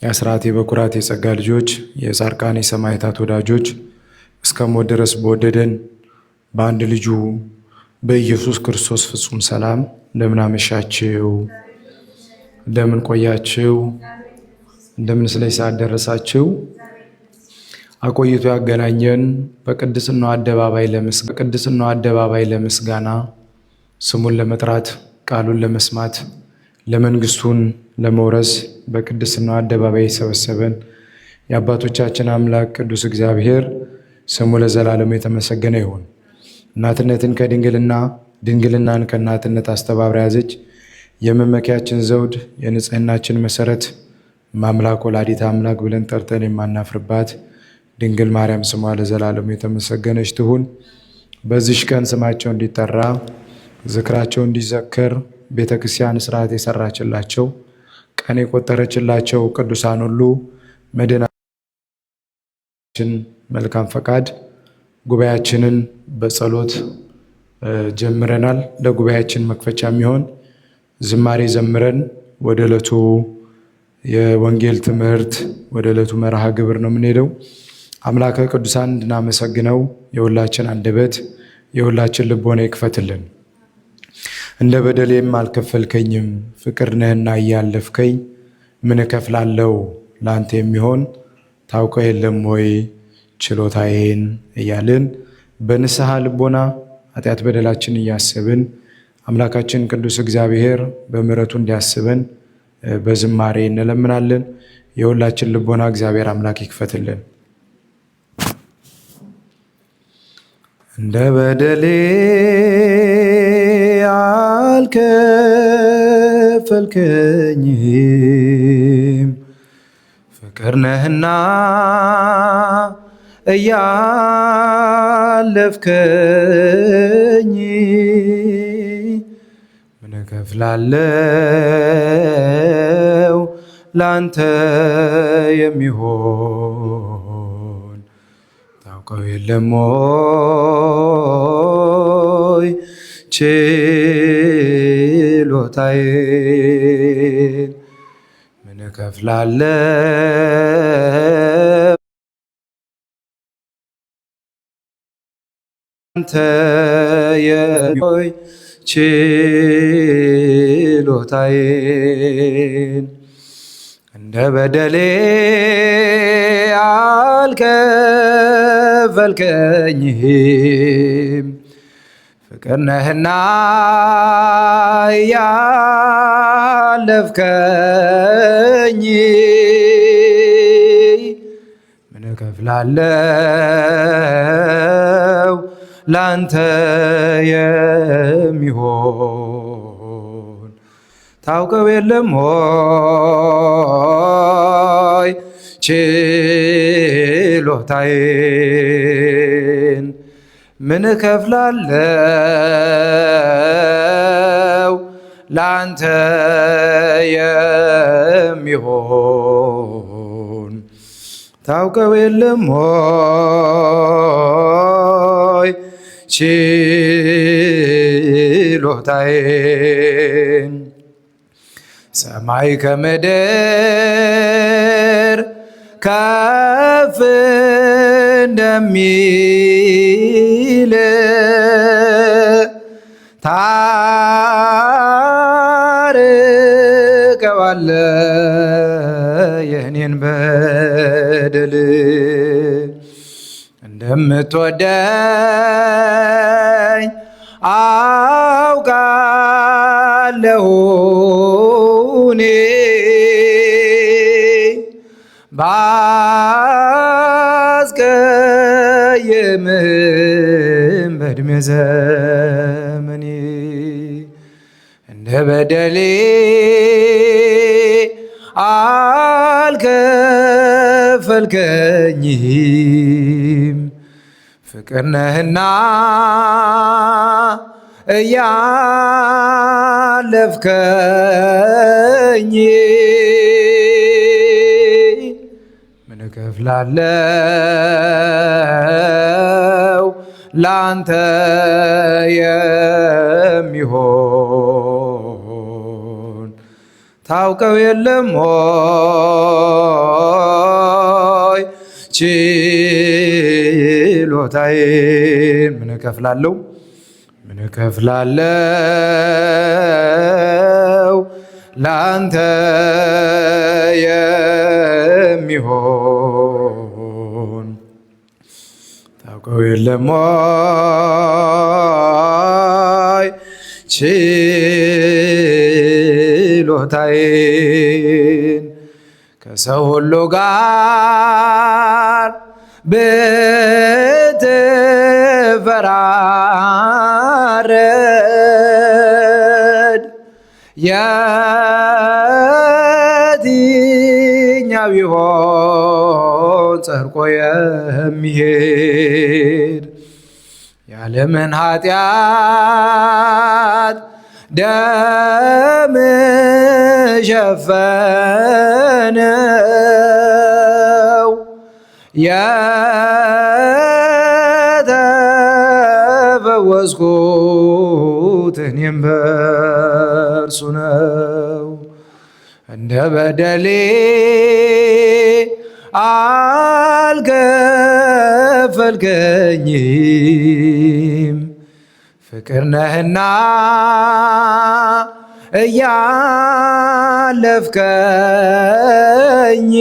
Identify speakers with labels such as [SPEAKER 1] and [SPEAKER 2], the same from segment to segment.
[SPEAKER 1] የአስራት የበኩራት የጸጋ ልጆች የጻድቃን የሰማዕታት ወዳጆች እስከ ሞት ድረስ በወደደን በአንድ ልጁ በኢየሱስ ክርስቶስ ፍጹም ሰላም እንደምን አመሻችሁ? እንደምን ቆያችሁ? እንደምን ስለዚህ ሰዓት ደረሳችሁ? አቆይቶ ያገናኘን በቅድስናው አደባባይ ለምስጋና ስሙን ለመጥራት ቃሉን ለመስማት ለመንግስቱን ለመውረስ በቅድስናው አደባባይ የሰበሰበን የአባቶቻችን አምላክ ቅዱስ እግዚአብሔር ስሙ ለዘላለሙ የተመሰገነ ይሁን። እናትነትን ከድንግልና ድንግልናን ከእናትነት አስተባብራ ያዘች የመመኪያችን ዘውድ የንጽህናችን መሰረት ማምላክ ወላዲተ አምላክ ብለን ጠርተን የማናፍርባት ድንግል ማርያም ስሟ ለዘላለሙ የተመሰገነች ትሁን። በዚህ ቀን ስማቸው እንዲጠራ ዝክራቸው እንዲዘከር ቤተ ክርስቲያን ስርዓት የሰራችላቸው ቀን የቆጠረችላቸው ቅዱሳን ሁሉ መድኃኒታችን መልካም ፈቃድ ጉባኤያችንን በጸሎት ጀምረናል። ለጉባኤያችን መክፈቻ የሚሆን ዝማሬ ዘምረን ወደ ዕለቱ የወንጌል ትምህርት ወደ ዕለቱ መርሃ ግብር ነው የምንሄደው። አምላከ ቅዱሳን እንድናመሰግነው የሁላችን አንደበት የሁላችን ልቦና ይክፈትልን። እንደ በደሌም አልከፈልከኝም ፍቅር ነህና እያለፍከኝ ምን እከፍላለሁ ለአንተ የሚሆን ታውቀው የለም ወይ ችሎታዬን እያልን በንስሐ ልቦና ኃጢአት በደላችን እያሰብን አምላካችን ቅዱስ እግዚአብሔር በምሕረቱ እንዲያስበን በዝማሬ እንለምናለን። የሁላችን ልቦና እግዚአብሔር አምላክ ይክፈትልን። እንደ በደሌ አልከፈልከኝም ፍቅር ነህና እያለፍከኝ ምን እከፍላለሁ ላንተ የሚሆን ታውቀው የለም ወይ ችሎታዬን ምን እከፍላለሁ አንተ የሚሆን ችሎታዬን እንደ በደሌ አልከፈልከኝም ፍቅር ነህና እያለፍከኝ ምን እከፍላለሁ ላንተ የሚሆን ታውቀው የለም ሆይ ችሎታዬን ምን እከፍላለሁ ላንተ የሚሆን ታውቀው የለም ሆይ ችሎታዬን ሰማይ ከምድር ከፍ እንደሚል ታርቀዋለህ የኔን በደል እንደምትወደኝ አውቃለሁ እኔ ባስቀየምህም በዕድሜ ዘመኔ እንደ በደሌ አልከፈልከኝም ፍቅር ነህና እያለፍከኝ ያለፍከኝ ምን እከፍላለሁ ላንተ የሚሆን ታውቀው የለም ሆይ ችሎታዬን ምን እከፍላለሁ ምን እከፍላለሁ ላንተ የሚሆን ታውቀው የለም ሆይ ችሎታዬን ከሰው ሁሉ ጋር ብትፈራረድ የትኛው ቢሆን ጸድቆ የሚሄድ የዓለምን ኃጢአት ደም ሸፈነው የተፈወስኩት እኔም በእርሱ ነው። እንደ በደሌ አልከፈልከኝም ፍቅር ነህና እያለፍከኝ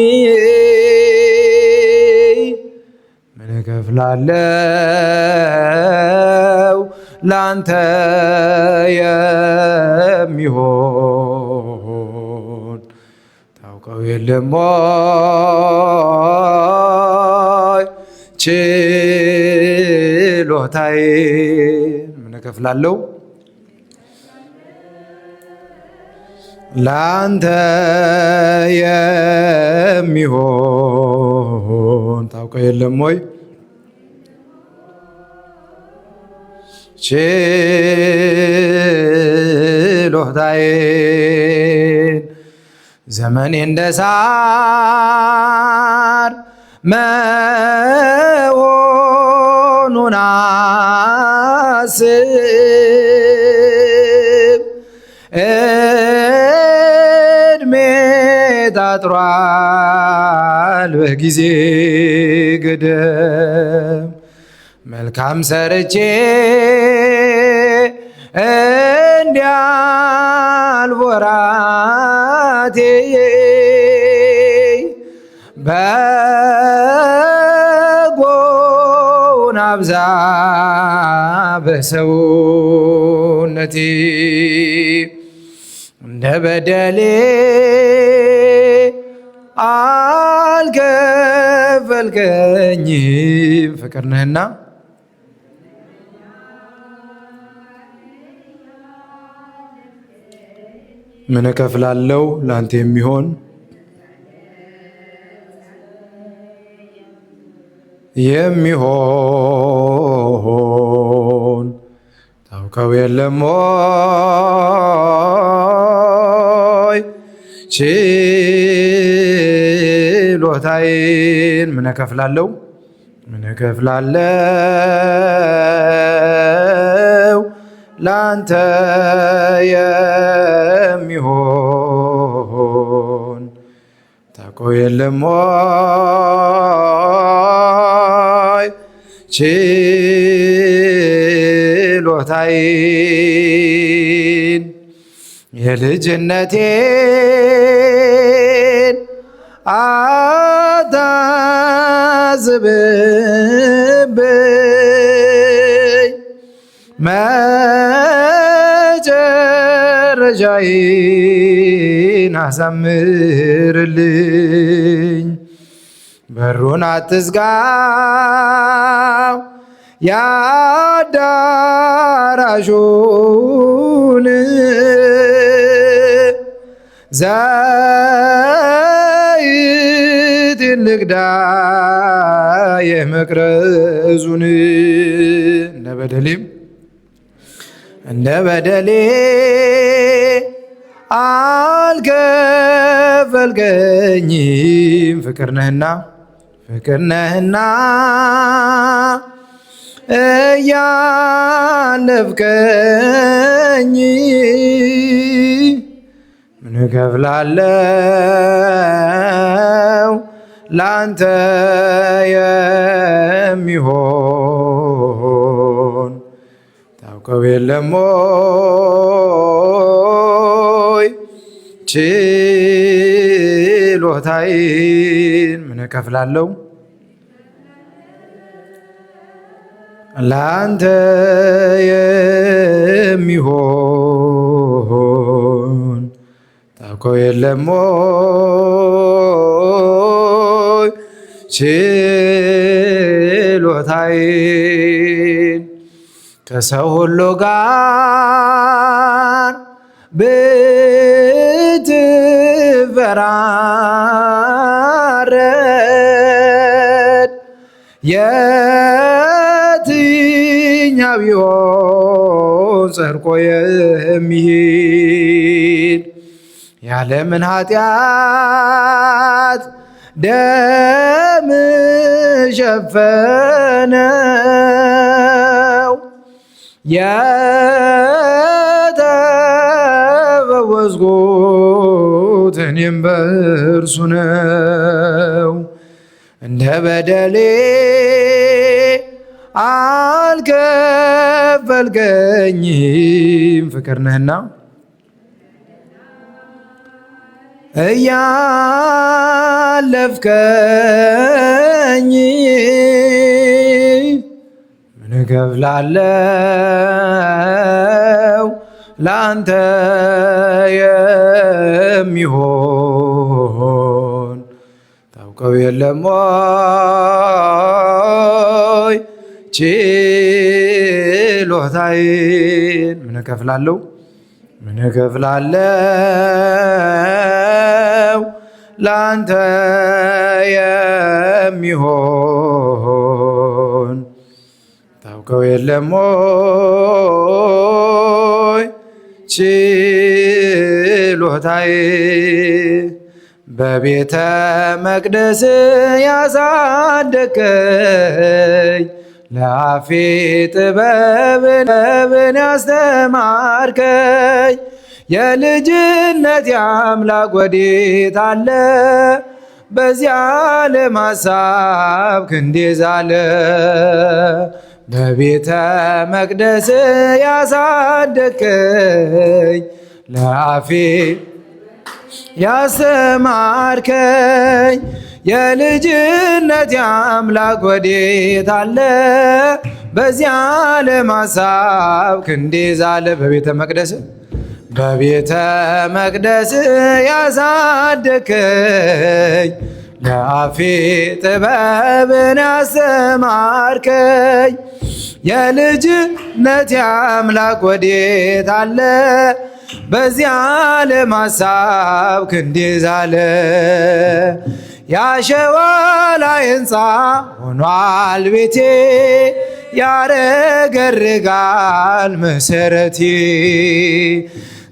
[SPEAKER 1] ምን እከፍላለሁ ላንተ የሚሆን ታውቀው የለም ሆይ ችሎታዬን ምን እከፍላለሁ ላንተ የሚሆን ታውቀው የለም ወይ ችሎታዬን ዘመኔ እንደ ሳር መሆኑን አስብ እድሜ ታጥሯል በጊዜ ገደብ መልካም ሰርቼ እንዲያልፍ ወራቴ በጎውን አብዛ በሰውነቴ እንደ በደሌ አልከፈልከኝም ፍቅር ነህና ምን እከፍላለሁ ላንተ የሚሆን ታውቀው የለም ሆይ ችሎታዬን ምን እከፍላለሁ ላንተ የሚሆን ታውቀው የለም ሆይ ችሎታዬን የልጅነቴን አታዝብብኝ መጨረሻዬን አሳምርልኝ በሩን አትዝጋው የአዳራሹን ዘይት ልቅዳ የመቅረዙን እንደ በደሌ አልከፈልከኝም ፍቅር ነህና እያለፍከኝ ምን እከፍላለሁ ላንተ የሚሆን ታውቀው የለም ወይ ችሎታዬን ምን እከፍላለሁ ላንተ የሚሆን ታውቀው የለም ወይ ችሎታዬን ከሰው ሁሉ ጋር ብትፈራረድ የትኛው ቢሆን ጸድቆ የሚሄድ የዓለምን ኃጢአት ደም ሸፈነው የተፈወስኩት እኔም በእርሱ ነው። እንደ በደሌ አልከፈልከኝም ፍቅር ነህና እያለፍከኝ ምን እከፍላለሁ ላንተ የሚሆን ታውቀው የለም ወይ ችሎታዬን ምን እከፍላለሁ ላንተ የሚሆን ታውቀው የለም ወይ ችሎታዬን በቤተ መቅደስ ያሳደከኝ ለአፌ ጥበብን ያስተማርከኝ የልጅነት የአምላክ ወዴት አለ? በዚያ ዓለም ሐሳብ ክንዴ ዛለ። በቤተ መቅደስ ያሳደከኝ ለአፌ ያስተማርከኝ የልጅነት የአምላክ ወዴት አለ? በዚያ ዓለም ሐሳብ ክንዴ ዛለ። በቤተ መቅደስ ያሳደከኝ ለአፌ ጥበብን ያስተማርከኝ የልጅነት የአምላክ ወዴት አለ? በዚያ ዓለም ሐሳብ ክንዴ ዛለ። ያሸዋ ላይ ሕንፃ ሆኗል ቤቴ ያረገርጋል መሰረቴ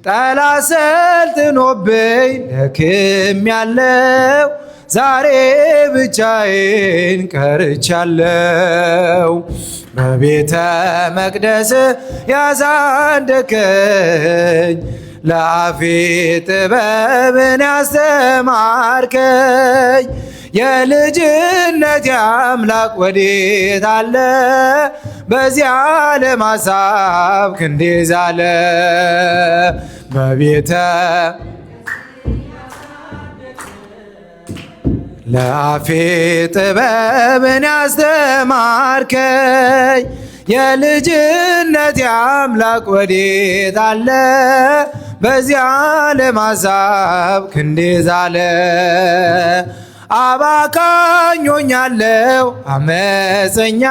[SPEAKER 1] ጠላት ሰልጥኖብኝ ደክም ያለው ዛሬ ብቻዬን ቀርቻለው። በቤተ መቅደስ ያሳደከኝ ለአፌ ጥበብን ያስተማርከኝ የልጅነት የአምላክ ወዴት አለ? በዚያ ዓለም ሐሳብ ክንዴ ዛለ። በቤተ ለአፌ ጥበብን ያስተማርከኝ የልጅነት የአምላክ ወዴት አለ? በዚያ ዓለም ሐሳብ ክንዴ ዛለ። አባካኞኛለው አመፀኛ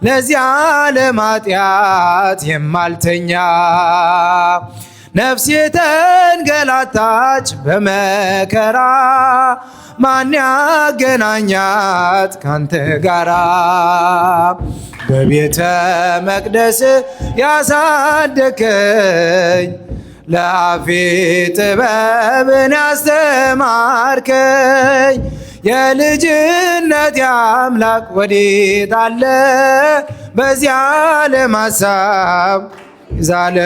[SPEAKER 1] ለዚያ ዓለም ኃጢአት የማልተኛ ነፍሴ ተንገላታች በመከራ ማን ያገናኛት ካንተ ጋራ? በቤተ መቅደስ ያሳደከኝ ለአፌ ጥበብን ያስተማርከኝ የልጅነት አምላክ ወዴት አለ? በዚያ ዓለም ሐሳብ ዛለ።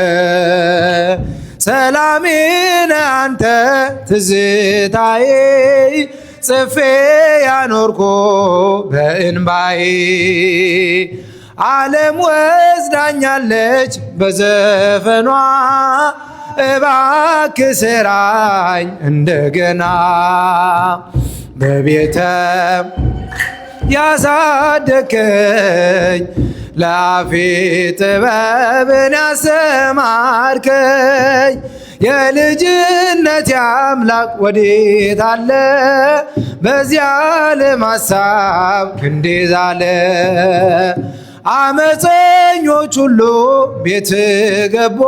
[SPEAKER 1] ሰላሜን አንተ ትዝታዬ ጽፌ ያኖርኮ በእንባዬ ዓለም ወስዳኛለች በዘፈኗ እባክህ ስራኝ እንደገና በቤተ ያሳደከኝ ለአፌ ጥበብን ያስተማርከኝ የልጅነት አምላክ ወዴት አለ? በዚያ ዓለም ሐሳብ ክንዴ ዛለ። አመፀኞች ሁሉ ቤት ገቡ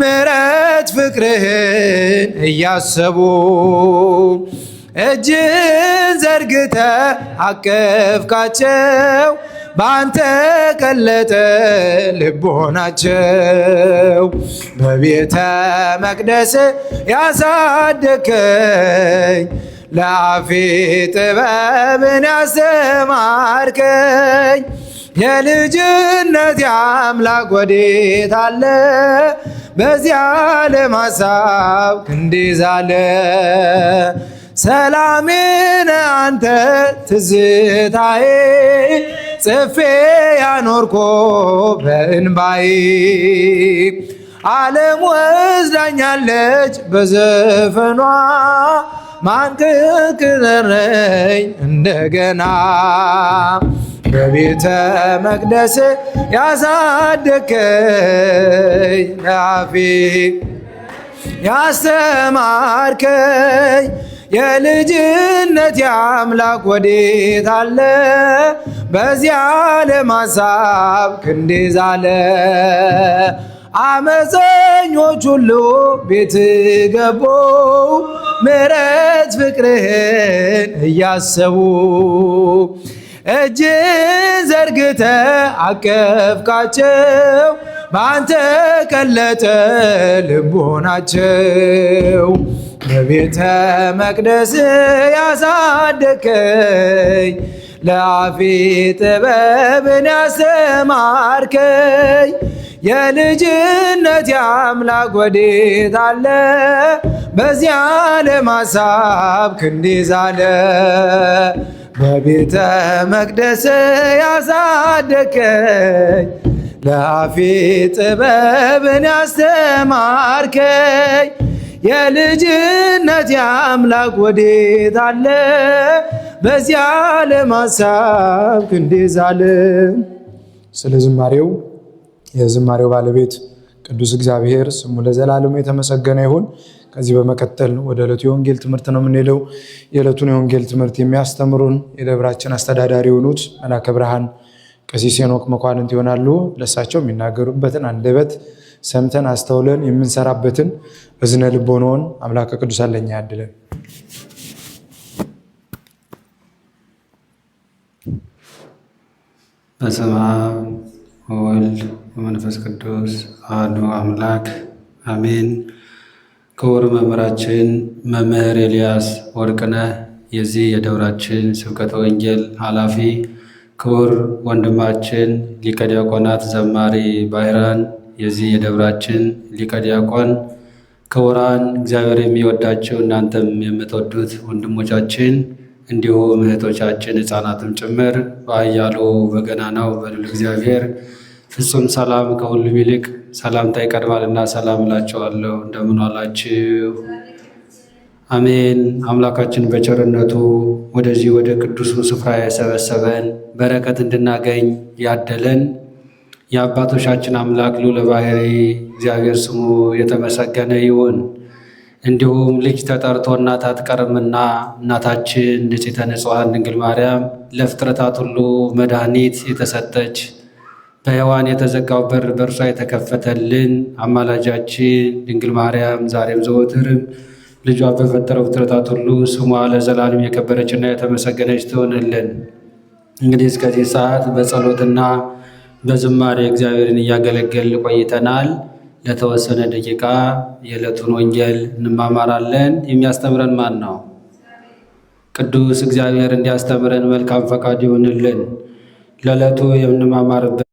[SPEAKER 1] ምሕረት ፍቅርህን እያሰቡ እጅን ዘርግተ አቀፍካቸው ባንተ ቀለጠ ልቦናቸው። በቤተ መቅደስ ያሳደከኝ ለአፌ ጥበብን ያስተማርከኝ የልጅነት አምላክ ወዴት አለ? በዚያ ዓለም ሐሳብ ክንዴ ዛለ። ሰላሜን አንተ ትዝታዬ ጽፌ ያኖርኮ በእንባዬ ዓለም ወስዳኛለች በዘፈኗ ማንክክረኝ እንደገና በቤተ መቅደስ ያሳደከኝ ለአፌ ያስተማርከኝ የልጅነት አምላክ ወዴት አለ? በዚያ ዓለም ሐሳብ ክንዴ ዛለ። አመፀኞች ሁሉ ቤት ገቡ ምሕረት ፍቅርህን እያሰቡ እጅን ዘርግተ አቀፍካቸው በአንተ ቀለጠ ልቦናቸው። በቤተ መቅደስ ያሳደከኝ ለአፌ ጥበብን ያስተማርከኝ የልጅነት አምላክ ወዴት አለ? በዚያ ዓለም ሐሳብ ክንዴ ዛለ። በቤተ መቅደስ ያሳደከኝ ለአፌ ጥበብን ያስተማርከኝ የልጅነት አምላክ ወዴት አለ? በዚያ ዓለም ሐሳብ ክንዴ ዛለ። ስለ ዝማሬው የዝማሬው ባለቤት ቅዱስ እግዚአብሔር ስሙ ለዘላለሙ የተመሰገነ ይሁን። ከዚህ በመቀጠል ወደ ዕለቱ የወንጌል ትምህርት ነው የምንሄደው። የዕለቱን የወንጌል ትምህርት የሚያስተምሩን የደብራችን አስተዳዳሪ የሆኑት መላከ ብርሃን ቀሲስ ሄኖክ መኳንንት ይሆናሉ። ለእሳቸው የሚናገሩበትን አንደበት ሰምተን አስተውለን የምንሰራበትን እዝነ ልቦናውን አምላከ ቅዱሳን ለኛ ያድለን።
[SPEAKER 2] በስመ አብ ወወልድ ወመንፈስ ቅዱስ አሐዱ አምላክ አሜን። ክቡር መምህራችን መምህር ኤልያስ ወርቅነህ የዚህ የደብራችን ስብከተ ወንጌል ኃላፊ፣ ክቡር ወንድማችን ሊቀ ዲያቆናት ዘማሪ ባህራን የዚህ የደብራችን ሊቀ ዲያቆን፣ ክቡራን እግዚአብሔር የሚወዳቸው እናንተም የምትወዱት ወንድሞቻችን እንዲሁም እህቶቻችን ሕፃናትም ጭምር በኃያሉ በገናናው በልዑል እግዚአብሔር ፍጹም ሰላም ከሁሉም ይልቅ ሰላምታ ይቀድማልና ሰላም እላችኋለሁ። እንደምን ዋላችሁ? አሜን። አምላካችን በቸርነቱ ወደዚህ ወደ ቅዱሱ ስፍራ የሰበሰበን በረከት እንድናገኝ ያደለን የአባቶቻችን አምላክ ልዑለ ባሕርይ እግዚአብሔር ስሙ የተመሰገነ ይሁን። እንዲሁም ልጅ ተጠርቶ እናት አትቀርምና እናታችን ንጽሕተ ንጹሐን ድንግል ማርያም ለፍጥረታት ሁሉ መድኃኒት የተሰጠች በሔዋን የተዘጋው በር በእርሷ የተከፈተልን አማላጃችን ድንግል ማርያም ዛሬም ዘወትርም ልጇ በፈጠረው ፍጥረታት ሁሉ ስሟ ለዘላለም የከበረችና የተመሰገነች ትሆንልን። እንግዲህ እስከዚህ ሰዓት በጸሎትና በዝማሬ እግዚአብሔርን እያገለገልን ቆይተናል። ለተወሰነ ደቂቃ የዕለቱን ወንጌል እንማማራለን። የሚያስተምረን ማን ነው? ቅዱስ እግዚአብሔር እንዲያስተምረን መልካም ፈቃድ ይሁንልን። ለዕለቱ የምንማማርበት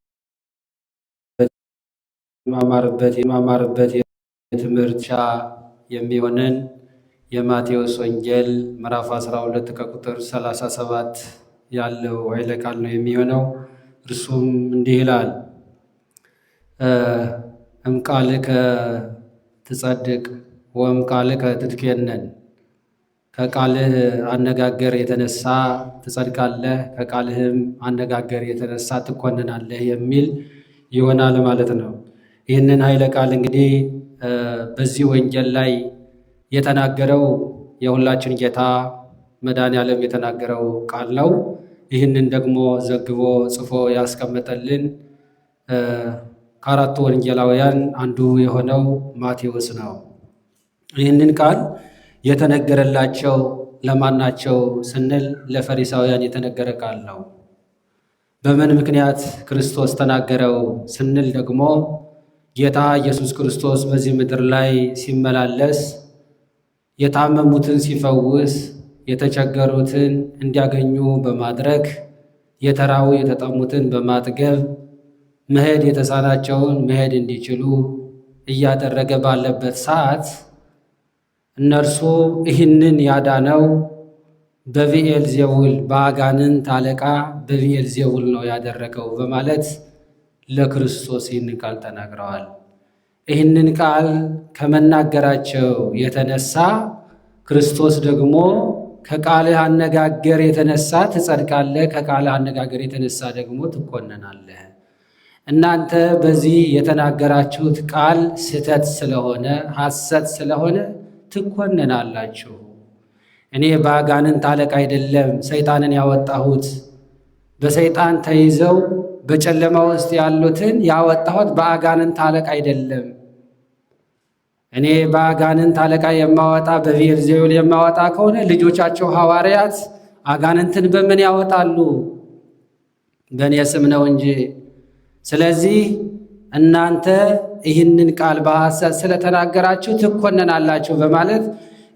[SPEAKER 2] የትምህርት የሚሆንን የማቴዎስ ወንጌል ምዕራፍ 12 ከቁጥር 37 ያለው ኃይለ ቃል ነው የሚሆነው። እርሱም እንዲህ ይላል፣ እምቃልከ ትጸድቅ ወእምቃልከ ትትኬነን። ከቃልህ አነጋገር የተነሳ ትጸድቃለህ፣ ከቃልህም አነጋገር የተነሳ ትኮንናለህ የሚል ይሆናል ማለት ነው። ይህንን ኃይለ ቃል እንግዲህ በዚህ ወንጌል ላይ የተናገረው የሁላችን ጌታ መድኃኔዓለም የተናገረው ቃል ነው። ይህንን ደግሞ ዘግቦ ጽፎ ያስቀመጠልን ከአራቱ ወንጌላውያን አንዱ የሆነው ማቴዎስ ነው። ይህንን ቃል የተነገረላቸው ለማናቸው ስንል ለፈሪሳውያን የተነገረ ቃል ነው። በምን ምክንያት ክርስቶስ ተናገረው ስንል ደግሞ ጌታ ኢየሱስ ክርስቶስ በዚህ ምድር ላይ ሲመላለስ የታመሙትን ሲፈውስ፣ የተቸገሩትን እንዲያገኙ በማድረግ የተራቡ የተጠሙትን በማጥገብ መሄድ የተሳናቸውን መሄድ እንዲችሉ እያደረገ ባለበት ሰዓት እነርሱ ይህንን ያዳነው በብዔልዜቡል በአጋንንት አለቃ በብዔልዜቡል ነው ያደረገው በማለት ለክርስቶስ ይህንን ቃል ተናግረዋል። ይህንን ቃል ከመናገራቸው የተነሳ ክርስቶስ ደግሞ ከቃልህ አነጋገር የተነሳ ትጸድቃለህ፣ ከቃልህ አነጋገር የተነሳ ደግሞ ትኮነናለህ። እናንተ በዚህ የተናገራችሁት ቃል ስህተት ስለሆነ ሐሰት ስለሆነ ትኮነናላችሁ። እኔ በአጋንንት አለቃ አይደለም ሰይጣንን ያወጣሁት፣ በሰይጣን ተይዘው በጨለማ ውስጥ ያሉትን ያወጣሁት በአጋንንት አለቃ አይደለም። እኔ በአጋንንት አለቃ የማወጣ በብዔልዜቡል የማወጣ ከሆነ ልጆቻቸው ሐዋርያት አጋንንትን በምን ያወጣሉ? በእኔ ስም ነው እንጂ። ስለዚህ እናንተ ይህንን ቃል በሐሰት ስለተናገራችሁ ትኮነናላችሁ በማለት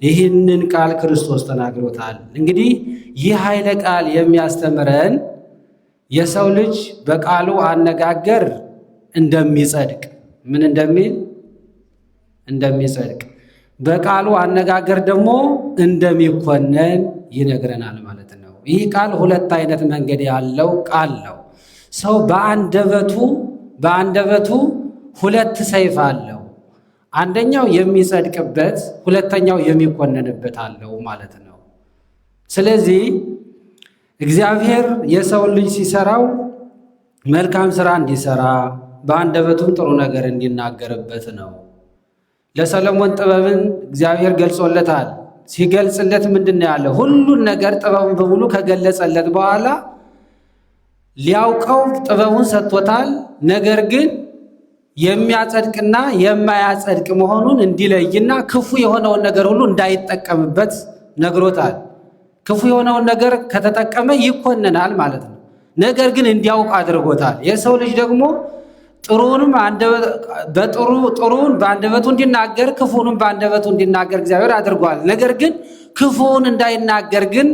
[SPEAKER 2] ይህንን ቃል ክርስቶስ ተናግሮታል። እንግዲህ ይህ ኃይለ ቃል የሚያስተምረን የሰው ልጅ በቃሉ አነጋገር እንደሚጸድቅ ምን እንደሚጸድቅ በቃሉ አነጋገር ደግሞ እንደሚኮነን ይነግረናል ማለት ነው። ይህ ቃል ሁለት አይነት መንገድ ያለው ቃል ነው። ሰው በአንደበቱ ሁለት ሰይፍ አለው። አንደኛው የሚጸድቅበት፣ ሁለተኛው የሚኮነንበት አለው ማለት ነው። ስለዚህ እግዚአብሔር የሰው ልጅ ሲሰራው መልካም ስራ እንዲሰራ በአንደበቱም ጥሩ ነገር እንዲናገርበት ነው። ለሰሎሞን ጥበብን እግዚአብሔር ገልጾለታል። ሲገልጽለት ምንድን ነው ያለው? ሁሉን ነገር ጥበቡን በሙሉ ከገለጸለት በኋላ ሊያውቀው ጥበቡን ሰጥቶታል። ነገር ግን የሚያጸድቅና የማያጸድቅ መሆኑን እንዲለይና ክፉ የሆነውን ነገር ሁሉ እንዳይጠቀምበት ነግሮታል። ክፉ የሆነውን ነገር ከተጠቀመ ይኮነናል ማለት ነው። ነገር ግን እንዲያውቅ አድርጎታል። የሰው ልጅ ደግሞ ጥሩውን በአንደበቱ እንዲናገር ክፉንም በአንደበቱ እንዲናገር እግዚአብሔር አድርጓል። ነገር ግን ክፉውን እንዳይናገር ግን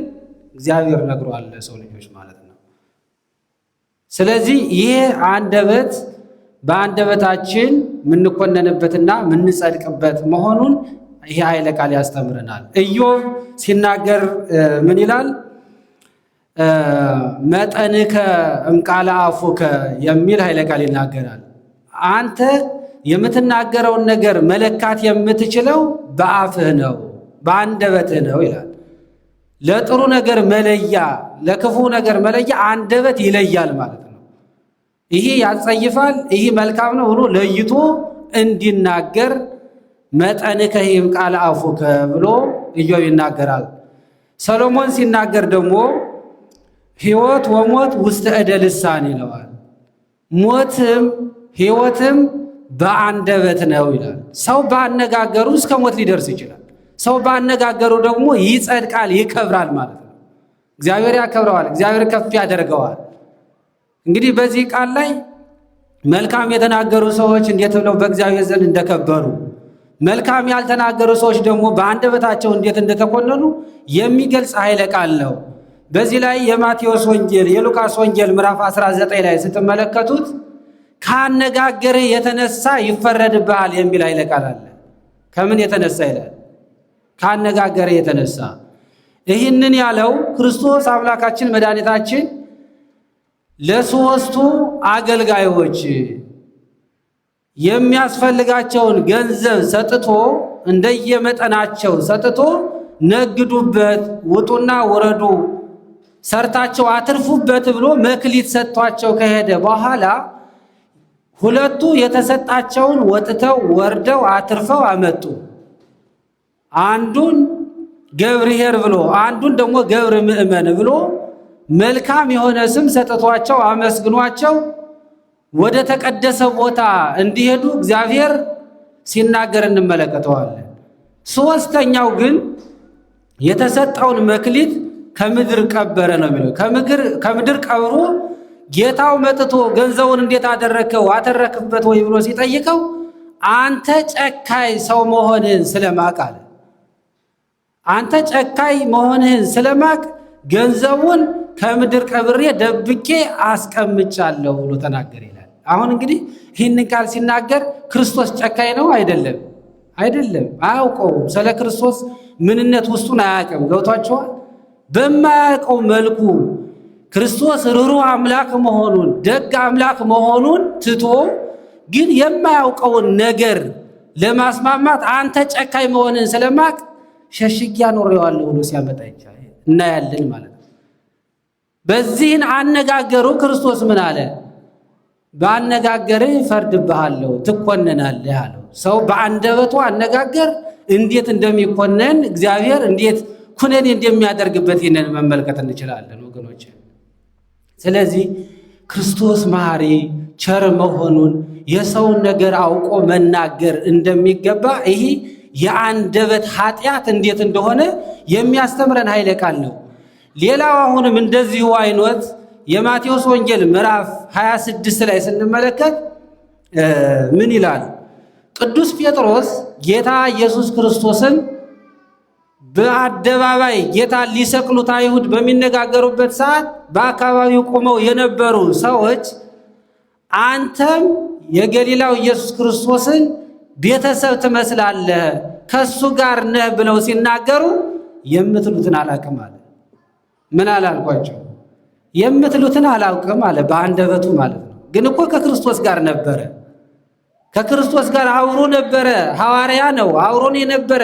[SPEAKER 2] እግዚአብሔር ነግሯል ለሰው ልጆች ማለት ነው። ስለዚህ ይህ አንደበት በአንደበታችን የምንኮነንበትና የምንጸድቅበት መሆኑን ይህ ኃይለ ቃል ያስተምረናል። ኢዮብ ሲናገር ምን ይላል? መጠንከ እምቃለ አፉከ የሚል ኃይለ ቃል ይናገራል። አንተ የምትናገረውን ነገር መለካት የምትችለው በአፍህ ነው፣ በአንደበትህ ነው ይላል። ለጥሩ ነገር መለያ፣ ለክፉ ነገር መለያ አንደበት ይለያል ማለት ነው። ይሄ ያጸይፋል፣ ይሄ መልካም ነው ብሎ ለይቶ እንዲናገር መጠንከ እምቃለ አፉከ ብሎ ኢዮብ ይናገራል። ሰሎሞን ሲናገር ደግሞ ሕይወት ወሞት ውስተ እደ ልሳን ይለዋል። ሞትም ሕይወትም በአንደበት ነው ይላል። ሰው ባነጋገሩ እስከ ሞት ሊደርስ ይችላል። ሰው ባነጋገሩ ደግሞ ይጸድቃል፣ ይከብራል ማለት ነው። እግዚአብሔር ያከብረዋል፣ እግዚአብሔር ከፍ ያደርገዋል። እንግዲህ በዚህ ቃል ላይ መልካም የተናገሩ ሰዎች እንዴት ብለው በእግዚአብሔር ዘንድ እንደከበሩ፣ መልካም ያልተናገሩ ሰዎች ደግሞ በአንደበታቸው እንዴት እንደተኮነኑ የሚገልጽ ኃይለ ቃል ነው። በዚህ ላይ የማቴዎስ ወንጌል የሉቃስ ወንጌል ምዕራፍ 19 ላይ ስትመለከቱት ካነጋገር የተነሳ ይፈረድብሃል የሚል ኃይለ ቃል አለ። ከምን የተነሳ ይላል? ካነጋገር የተነሳ። ይህንን ያለው ክርስቶስ አምላካችን መድኃኒታችን ለሶስቱ አገልጋዮች የሚያስፈልጋቸውን ገንዘብ ሰጥቶ እንደየመጠናቸው ሰጥቶ ነግዱበት፣ ውጡና ወረዱ፣ ሰርታቸው አትርፉበት ብሎ መክሊት ሰጥቷቸው ከሄደ በኋላ ሁለቱ የተሰጣቸውን ወጥተው ወርደው አትርፈው አመጡ። አንዱን ገብርኄር ብሎ አንዱን ደግሞ ገብረ ምእመን ብሎ መልካም የሆነ ስም ሰጥቷቸው አመስግኗቸው ወደ ተቀደሰ ቦታ እንዲሄዱ እግዚአብሔር ሲናገር እንመለከተዋለን። ሶስተኛው ግን የተሰጠውን መክሊት ከምድር ቀበረ ነው የሚለው። ከምድር ቀብሮ ጌታው መጥቶ ገንዘቡን እንዴት አደረከው አተረክበት ወይ ብሎ ሲጠይቀው አንተ ጨካኝ ሰው መሆንህን ስለማቅ አለ። አንተ ጨካኝ መሆንህን ስለማቅ ገንዘቡን ከምድር ቀብሬ ደብቄ አስቀምጫለሁ ብሎ ተናገር ይላል። አሁን እንግዲህ ይህንን ቃል ሲናገር ክርስቶስ ጨካኝ ነው አይደለም? አይደለም። አያውቀውም። ስለ ክርስቶስ ምንነት ውስጡን አያውቅም። ገብቷቸዋል። በማያውቀው መልኩ ክርስቶስ ርኅሩህ አምላክ መሆኑን ደግ አምላክ መሆኑን ትቶ ግን የማያውቀውን ነገር ለማስማማት አንተ ጨካኝ መሆንን ስለማቅ ሸሽጊያ ኖሬዋለሁ ብሎ ሲያመጣ እናያለን ማለት ነው። በዚህን አነጋገሩ ክርስቶስ ምን አለ? በአነጋገርህ እፈርድብሃለሁ ትኮነናለህ አለው። ሰው በአንደበቱ አነጋገር እንዴት እንደሚኮነን እግዚአብሔር እንዴት ኩነኔ እንደሚያደርግበት ይህንን መመልከት እንችላለን ወገኖች። ስለዚህ ክርስቶስ መሐሪ ቸር መሆኑን የሰውን ነገር አውቆ መናገር እንደሚገባ ይህ የአንደበት ኃጢአት እንዴት እንደሆነ የሚያስተምረን ኃይለ ቃል ነው። ሌላው አሁንም እንደዚሁ አይነት የማቴዎስ ወንጌል ምዕራፍ 26 ላይ ስንመለከት ምን ይላል? ቅዱስ ጴጥሮስ ጌታ ኢየሱስ ክርስቶስን በአደባባይ ጌታ ሊሰቅሉት አይሁድ በሚነጋገሩበት ሰዓት በአካባቢው ቆመው የነበሩ ሰዎች አንተም የገሊላው ኢየሱስ ክርስቶስን ቤተሰብ ትመስላለህ ከሱ ጋር ነህ ብለው ሲናገሩ የምትሉትን አላውቅም አለ። ምን አላልኳቸው? የምትሉትን አላውቅም አለ። በአንደበቱ ማለት ነው። ግን እኮ ከክርስቶስ ጋር ነበረ። ከክርስቶስ ጋር አብሮ ነበረ። ሐዋርያ ነው፣ አብሮን የነበረ።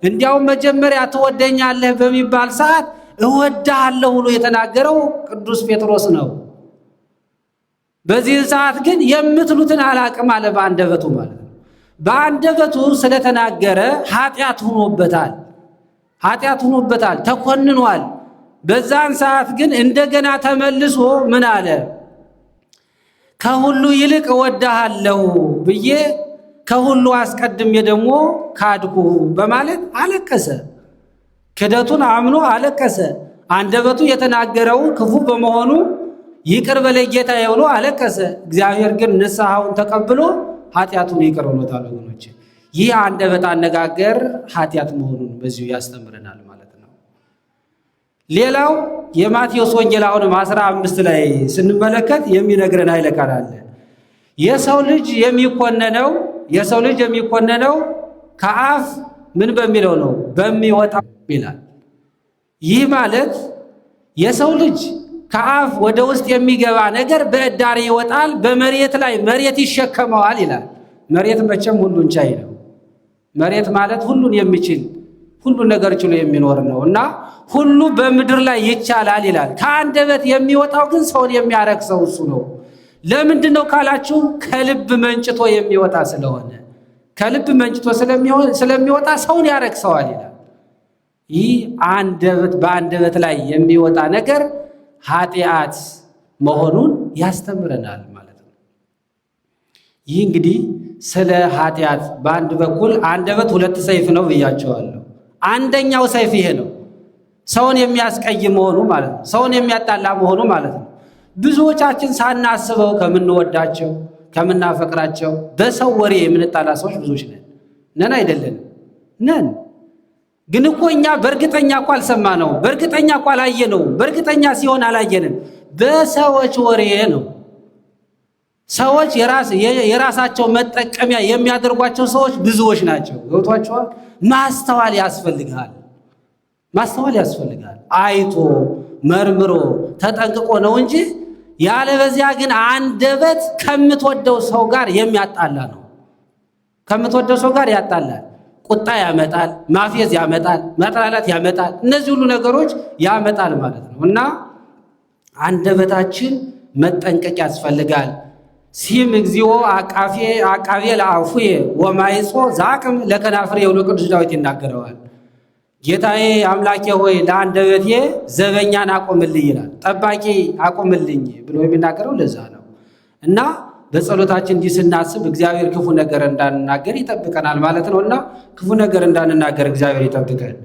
[SPEAKER 2] እንዲያውም መጀመሪያ ትወደኛለህ በሚባል ሰዓት እወድሃለሁ ብሎ የተናገረው ቅዱስ ጴጥሮስ ነው። በዚህ ሰዓት ግን የምትሉትን አላውቅም አለ። በአንደበቱ ማለት ነው። በአንደበቱ ስለተናገረ ኃጢአት ሆኖበታል፣ ተኮንኗል። በዛን ሰዓት ግን እንደገና ተመልሶ ምን አለ? ከሁሉ ይልቅ እወድሃለሁ ብዬ ከሁሉ አስቀድሜ ደግሞ ካድኩ በማለት አለቀሰ። ክደቱን አምኖ አለቀሰ። አንደበቱ የተናገረው ክፉ በመሆኑ ይቅር በለኝ ጌታዬ ብሎ አለቀሰ። እግዚአብሔር ግን ንስሐውን ተቀብሎ ኃጢአቱን ይቅር ብሎታል ወገኖች። ይህ አንደበት አነጋገር ኃጢአት መሆኑን በዚሁ ያስተምረናል ማለት ነው። ሌላው የማቴዎስ ወንጌል አሁንም 15 ላይ ስንመለከት የሚነግረን ኃይለ ቃል አለ። የሰው ልጅ የሚኮነነው ከአፍ ምን በሚለው ነው? በሚወጣው ይላል። ይህ ማለት የሰው ልጅ ከአፍ ወደ ውስጥ የሚገባ ነገር በእዳሪ ይወጣል፣ በመሬት ላይ መሬት ይሸከመዋል ይላል። መሬት መቼም ሁሉን ቻይ ነው። መሬት ማለት ሁሉን የሚችል ሁሉን ነገር ችሎ የሚኖር ነው እና ሁሉ በምድር ላይ ይቻላል ይላል። ከአንደበት የሚወጣው ግን ሰውን የሚያረክሰው እሱ ነው። ለምንድን ነው ካላችሁ ከልብ መንጭቶ የሚወጣ ስለሆነ፣ ከልብ መንጭቶ ስለሚወጣ ሰውን ያረክሰዋል ይላል። ይህ በአንደበት ላይ የሚወጣ ነገር ኃጢአት መሆኑን ያስተምረናል ማለት ነው። ይህ እንግዲህ ስለ ኃጢአት በአንድ በኩል አንደበት ሁለት ሰይፍ ነው ብያቸዋለሁ። አንደኛው ሰይፍ ይሄ ነው፣ ሰውን የሚያስቀይም መሆኑ ማለት ነው፣ ሰውን የሚያጣላ መሆኑ ማለት ነው። ብዙዎቻችን ሳናስበው ከምንወዳቸው ከምናፈቅራቸው በሰው ወሬ የምንጣላ ሰዎች ብዙዎች ነን አይደለንም? ነን። ግን እኮ እኛ በእርግጠኛ እኮ አልሰማነው፣ በእርግጠኛ እኮ አላየነው፣ በእርግጠኛ ሲሆን አላየንም። በሰዎች ወሬ ነው። ሰዎች የራሳቸው መጠቀሚያ የሚያደርጓቸው ሰዎች ብዙዎች ናቸው። ገብቷቸዋል? ማስተዋል ያስፈልጋል። ማስተዋል ያስፈልጋል። አይቶ መርምሮ ተጠንቅቆ ነው እንጂ ያለበዚያ ግን አንደበት ከምትወደው ሰው ጋር የሚያጣላ ነው። ከምትወደው ሰው ጋር ያጣላል። ቁጣ ያመጣል፣ ማፌዝ ያመጣል፣ መጥላላት ያመጣል። እነዚህ ሁሉ ነገሮች ያመጣል ማለት ነው እና አንደበታችን መጠንቀቅ ያስፈልጋል። ሲም እግዚኦ አቃቤ ለአፉየ ወማይጾ ዛቅም ለከናፍሬ ብሎ ቅዱስ ዳዊት ይናገረዋል። ጌታዬ አምላኬ ሆይ ለአንደበቴ ዘበኛን አቆምልኝ ይላል። ጠባቂ አቆምልኝ ብሎ የሚናገረው ለዛ ነው እና በጸሎታችን እንዲህ ስናስብ እግዚአብሔር ክፉ ነገር እንዳንናገር ይጠብቀናል ማለት ነውና ክፉ ነገር እንዳንናገር እግዚአብሔር ይጠብቀን።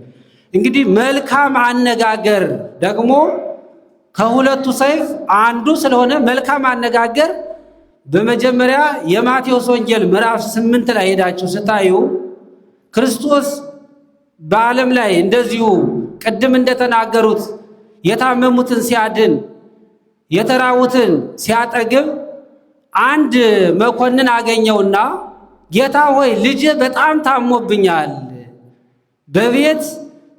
[SPEAKER 2] እንግዲህ መልካም አነጋገር ደግሞ ከሁለቱ ሰይፍ አንዱ ስለሆነ መልካም አነጋገር በመጀመሪያ የማቴዎስ ወንጌል ምዕራፍ 8 ላይ ሄዳችሁ ስታዩ ክርስቶስ በዓለም ላይ እንደዚሁ ቅድም እንደተናገሩት የታመሙትን ሲያድን የተራቡትን ሲያጠግብ አንድ መኮንን አገኘውና ጌታ ሆይ ልጄ በጣም ታሞብኛል፣ በቤት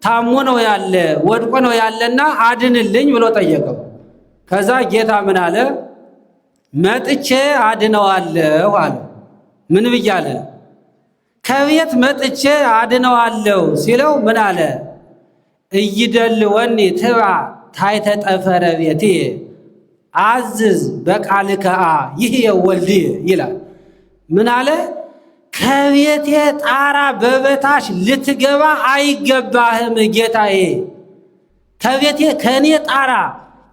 [SPEAKER 2] ታሞ ነው ያለ ወድቆ ነው ያለና አድንልኝ ብሎ ጠየቀው። ከዛ ጌታ ምን አለ? መጥቼ አድነዋለሁ አለ። ምን ብያለ? ከቤት መጥቼ አድነዋለሁ ሲለው ምን አለ? እይደልወኒ ትባ ታሕተ ጠፈረ ቤቴ አዝዝ በቃልከ ይህ ወልድየ ይላል። ምን አለ? ከቤቴ ጣራ በበታች ልትገባ አይገባህም ጌታዬ። ከቤቴ ከኔ ጣራ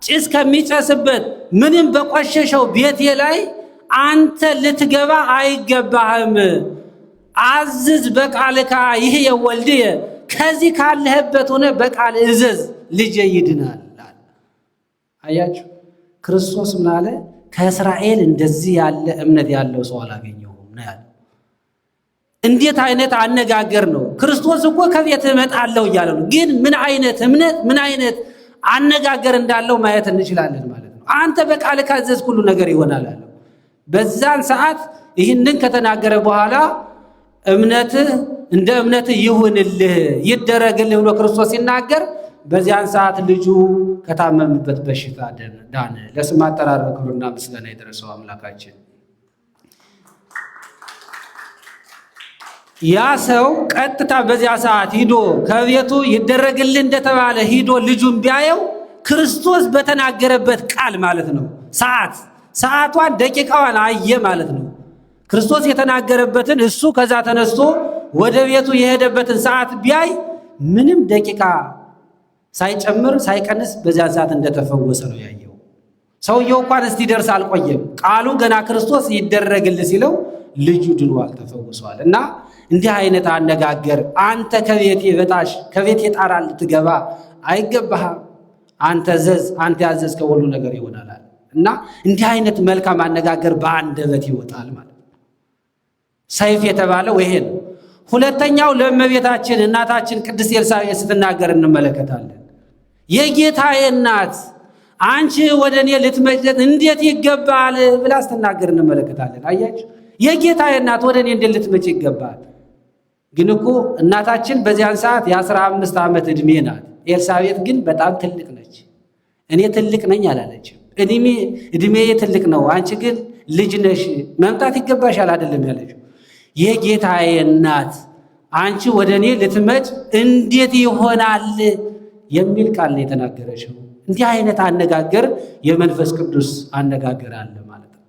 [SPEAKER 2] ጭስ ከሚጨስበት ምንም በቆሸሸው ቤቴ ላይ አንተ ልትገባ አይገባህም። አዝዝ በቃልከ ይህ ወልድየ፣ ከዚህ ካለህበት ሆነ በቃል እዘዝ ልጄ ይድናል። አያችሁ ክርስቶስ ምን አለ? ከእስራኤል እንደዚህ ያለ እምነት ያለው ሰው አላገኘሁም ነው ያለ። እንዴት አይነት አነጋገር ነው! ክርስቶስ እኮ ከቤት እመጣለሁ እያለ ነው። ግን ምን አይነት እምነት ምን አይነት አነጋገር እንዳለው ማየት እንችላለን ማለት ነው። አንተ በቃል ካዘዝክ ሁሉ ነገር ይሆናል አለ። በዛን ሰዓት ይህንን ከተናገረ በኋላ እምነትህ እንደ እምነትህ ይሁንልህ ይደረግልህ ብሎ ክርስቶስ ሲናገር በዚያን ሰዓት ልጁ ከታመመበት በሽታ ዳነ። ለስም አጠራር ክብርና ምስጋና የደረሰው አምላካችን ያ ሰው ቀጥታ በዚያ ሰዓት ሂዶ ከቤቱ ይደረግልህ እንደተባለ ሂዶ ልጁን ቢያየው ክርስቶስ በተናገረበት ቃል ማለት ነው ሰዓቷን ደቂቃዋን አየ ማለት ነው። ክርስቶስ የተናገረበትን እሱ ከዛ ተነስቶ ወደ ቤቱ የሄደበትን ሰዓት ቢያይ ምንም ደቂቃ ሳይጨምር ሳይቀንስ በዚያን ሰዓት እንደተፈወሰ ነው ያየው። ሰውየው እንኳን እስኪደርስ አልቆየም። ቃሉ ገና ክርስቶስ ይደረግልህ ሲለው ልጁ ድኗል፣ ተፈውሷል። እና እንዲህ አይነት አነጋገር አንተ ከቤቴ በታች ከቤቴ ጣራ ልትገባ አይገባህም፣ አንተ ዘዝ፣ አንተ ያዘዝከው ሁሉ ነገር ይሆናል። እና እንዲህ አይነት መልካም አነጋገር በአንደበት ይወጣል ማለት ነው። ሰይፍ የተባለው ይሄ ነው። ሁለተኛው ለእመቤታችን እናታችን ቅድስት ኤልሳቤጥ ስትናገር እንመለከታለን። የጌታዬ እናት አንቺ ወደ እኔ ልትመጪ እንዴት ይገባል ብላ ስትናገር እንመለከታለን። አያችሁ፣ የጌታዬ እናት ወደ እኔ እንዴት ልትመጪ ይገባል? ግን እኮ እናታችን በዚያን ሰዓት የ15 ዓመት ዕድሜ ናት። ኤልሳቤጥ ግን በጣም ትልቅ ነች። እኔ ትልቅ ነኝ አላለችም። ዕድሜዬ ትልቅ ነው፣ አንቺ ግን ልጅ ነሽ፣ መምጣት ይገባሻል አይደለም ያለችው። የጌታዬ እናት አንቺ ወደ እኔ ልትመጭ እንዴት ይሆናል የሚል ቃል ነው የተናገረችው። እንዲህ አይነት አነጋገር የመንፈስ ቅዱስ አነጋገር አለ ማለት ነው።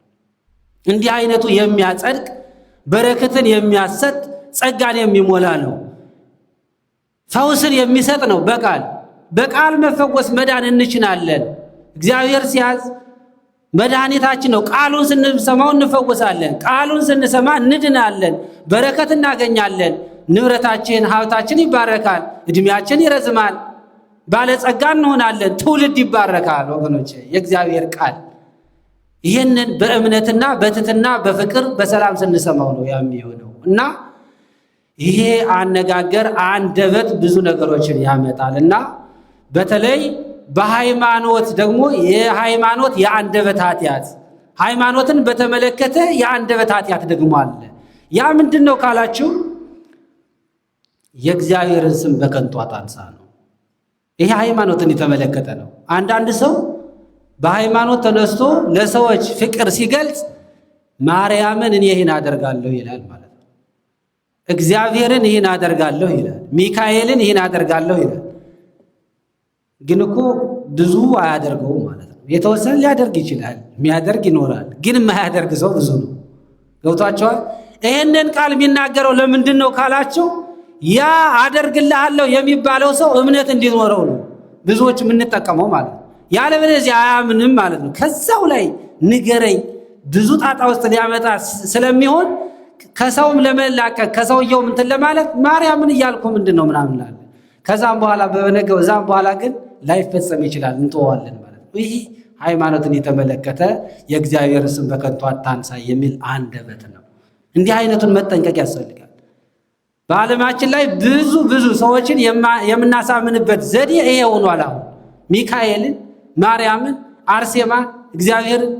[SPEAKER 2] እንዲህ አይነቱ የሚያጸድቅ በረከትን የሚያሰጥ ጸጋን የሚሞላ ነው። ፈውስን የሚሰጥ ነው። በቃል መፈወስ መዳን እንችላለን። እግዚአብሔር ሲያዝ መድኃኒታችን ነው። ቃሉን ስንሰማው እንፈወሳለን። ቃሉን ስንሰማ እንድናለን፣ በረከት እናገኛለን። ንብረታችን ሀብታችን ይባረካል፣ ዕድሜያችን ይረዝማል፣ ባለጸጋ እንሆናለን፣ ትውልድ ይባረካል። ወገኖቼ የእግዚአብሔር ቃል ይህንን በእምነትና በትትና በፍቅር በሰላም ስንሰማው ነው የሚሆነው። እና ይሄ አነጋገር አንደበት ብዙ ነገሮችን ያመጣል። እና በተለይ በሃይማኖት ደግሞ የሃይማኖት የአንደበት ኃጢአት፣ ሃይማኖትን በተመለከተ የአንደበት ኃጢአት ደግሞ አለ። ያ ምንድን ነው ካላችሁ የእግዚአብሔርን ስም በከንቱ አታንሳ ነው። ይሄ ሃይማኖትን የተመለከተ ነው። አንዳንድ ሰው በሃይማኖት ተነስቶ ለሰዎች ፍቅር ሲገልጽ ማርያምን እኔ ይህን አደርጋለሁ ይላል ማለት ነው። እግዚአብሔርን ይህን አደርጋለሁ ይላል። ሚካኤልን ይህን አደርጋለሁ ይላል። ግን እኮ ብዙ አያደርገውም ማለት ነው። የተወሰነ ሊያደርግ ይችላል፣ የሚያደርግ ይኖራል። ግን የማያደርግ ሰው ብዙ ነው። ገብቷቸዋል። ይህንን ቃል የሚናገረው ለምንድን ነው ካላቸው ያ አደርግልሃለሁ የሚባለው ሰው እምነት እንዲኖረው ነው ብዙዎች የምንጠቀመው ማለት ነው። ያለበለዚያ አያምንም ማለት ነው። ከዛው ላይ ንገረኝ ብዙ ጣጣ ውስጥ ሊያመጣ ስለሚሆን ከሰውም ለመላቀቅ ከሰውየው እንትን ለማለት ማርያምን እያልኩ ምንድን ነው ምናምን ላለ ከዛም በኋላ በነገው ዛም በኋላ ግን ላይፈጸም ይችላል፣ እንተዋለን ማለት ነው። ይህ ሃይማኖትን የተመለከተ የእግዚአብሔር ስም በከንቱ አታንሳ የሚል አንደበት ነው። እንዲህ አይነቱን መጠንቀቅ ያስፈልጋል። በዓለማችን ላይ ብዙ ሰዎችን የምናሳምንበት ዘዴ ይሄ ሆኗል። አሁን ሚካኤልን፣ ማርያምን፣ አርሴማን፣ እግዚአብሔርን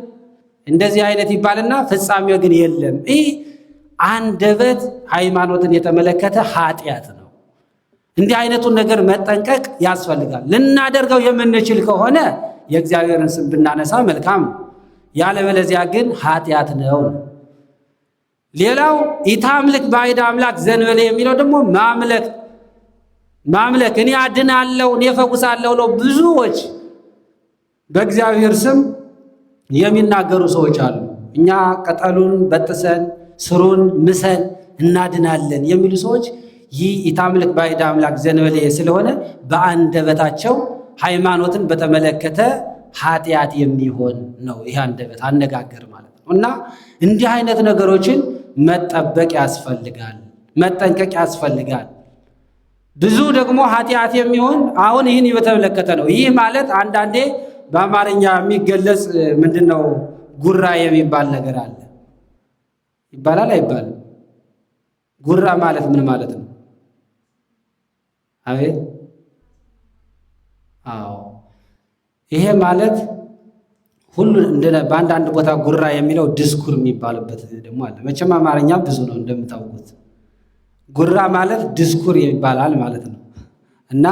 [SPEAKER 2] እንደዚህ አይነት ይባልና ፍጻሜው ግን የለም። ይህ አንደበት ሃይማኖትን የተመለከተ ኃጢአት ነው። እንዲህ አይነቱን ነገር መጠንቀቅ ያስፈልጋል። ልናደርገው የምንችል ከሆነ የእግዚአብሔርን ስም ብናነሳ መልካም ነው። ያለበለዚያ ግን ኃጢአት ነው። ሌላው ኢታምልክ ባዕድ አምላክ ዘእንበሌ የሚለው ደግሞ ማምለክ እኔ አድናለሁ እኔ እፈውሳለሁ ነው። ብዙዎች በእግዚአብሔር ስም የሚናገሩ ሰዎች አሉ። እኛ ቅጠሉን በጥሰን ስሩን ምሰን እናድናለን የሚሉ ሰዎች ይህ ኢታምልክ ባዕድ አምላክ ዘእንበሌ ስለሆነ በአንደበታቸው ሃይማኖትን በተመለከተ ኃጢአት የሚሆን ነው። ይህ አንደበት አነጋገር ማለት ነው። እና እንዲህ አይነት ነገሮችን መጠበቅ ያስፈልጋል፣ መጠንቀቅ ያስፈልጋል። ብዙ ደግሞ ኃጢአት የሚሆን አሁን ይህን በተመለከተ ነው። ይህ ማለት አንዳንዴ በአማርኛ የሚገለጽ ምንድን ነው ጉራ የሚባል ነገር አለ። ይባላል አይባልም? ጉራ ማለት ምን ማለት ነው? አቤት። አዎ ይሄ ማለት ሁሉ በአንዳንድ ቦታ ጉራ የሚለው ድስኩር የሚባልበት ደግሞ አለ። መቼም አማርኛ ብዙ ነው እንደምታውቁት። ጉራ ማለት ድስኩር ይባላል ማለት ነው። እና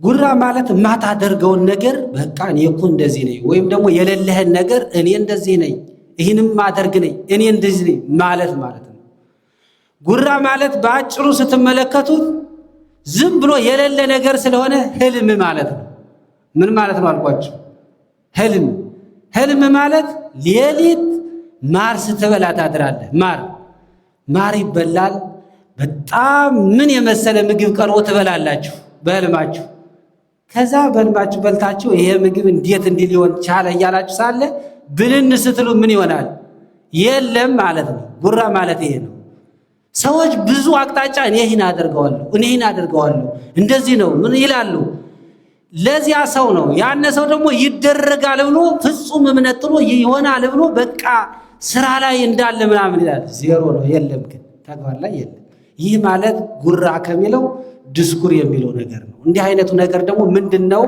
[SPEAKER 2] ጉራ ማለት የማታደርገውን ነገር በቃ እኔ እኮ እንደዚህ ነኝ፣ ወይም ደግሞ የሌለህን ነገር እኔ እንደዚህ ነኝ፣ ይህንም ማደርግ ነኝ፣ እኔ እንደዚህ ነኝ ማለት ነው። ጉራ ማለት በአጭሩ ስትመለከቱት ዝም ብሎ የሌለ ነገር ስለሆነ ህልም ማለት ነው። ምን ማለት ነው አልኳችሁ? ህልም ማለት ሌሊት ማር ስትበላ ታድራለህ። ማር ይበላል። በጣም ምን የመሰለ ምግብ ቀርቦ ትበላላችሁ በህልማችሁ። ከዛ በህልማችሁ በልታችሁ ይሄ ምግብ እንዴት እንዲህ ሊሆን ቻለ እያላችሁ ሳለ ብልን ስትሉ ምን ይሆናል? የለም ማለት ነው። ጉራ ማለት ይሄ ነው። ሰዎች ብዙ አቅጣጫ እኔ ይህን አደርገዋለሁ እንደዚህ ነው ምን ይላሉ። ለዚያ ሰው ነው ያነ ሰው ደግሞ ይደረጋል ብሎ ፍጹም እምነት ጥሎ ይሆናል ብሎ በቃ ስራ ላይ እንዳለ ምናምን ይላል። ዜሮ ነው። የለም ግን ተግባር ላይ የለም። ይህ ማለት ጉራ ከሚለው ድስኩር የሚለው ነገር ነው። እንዲህ አይነቱ ነገር ደግሞ ምንድነው?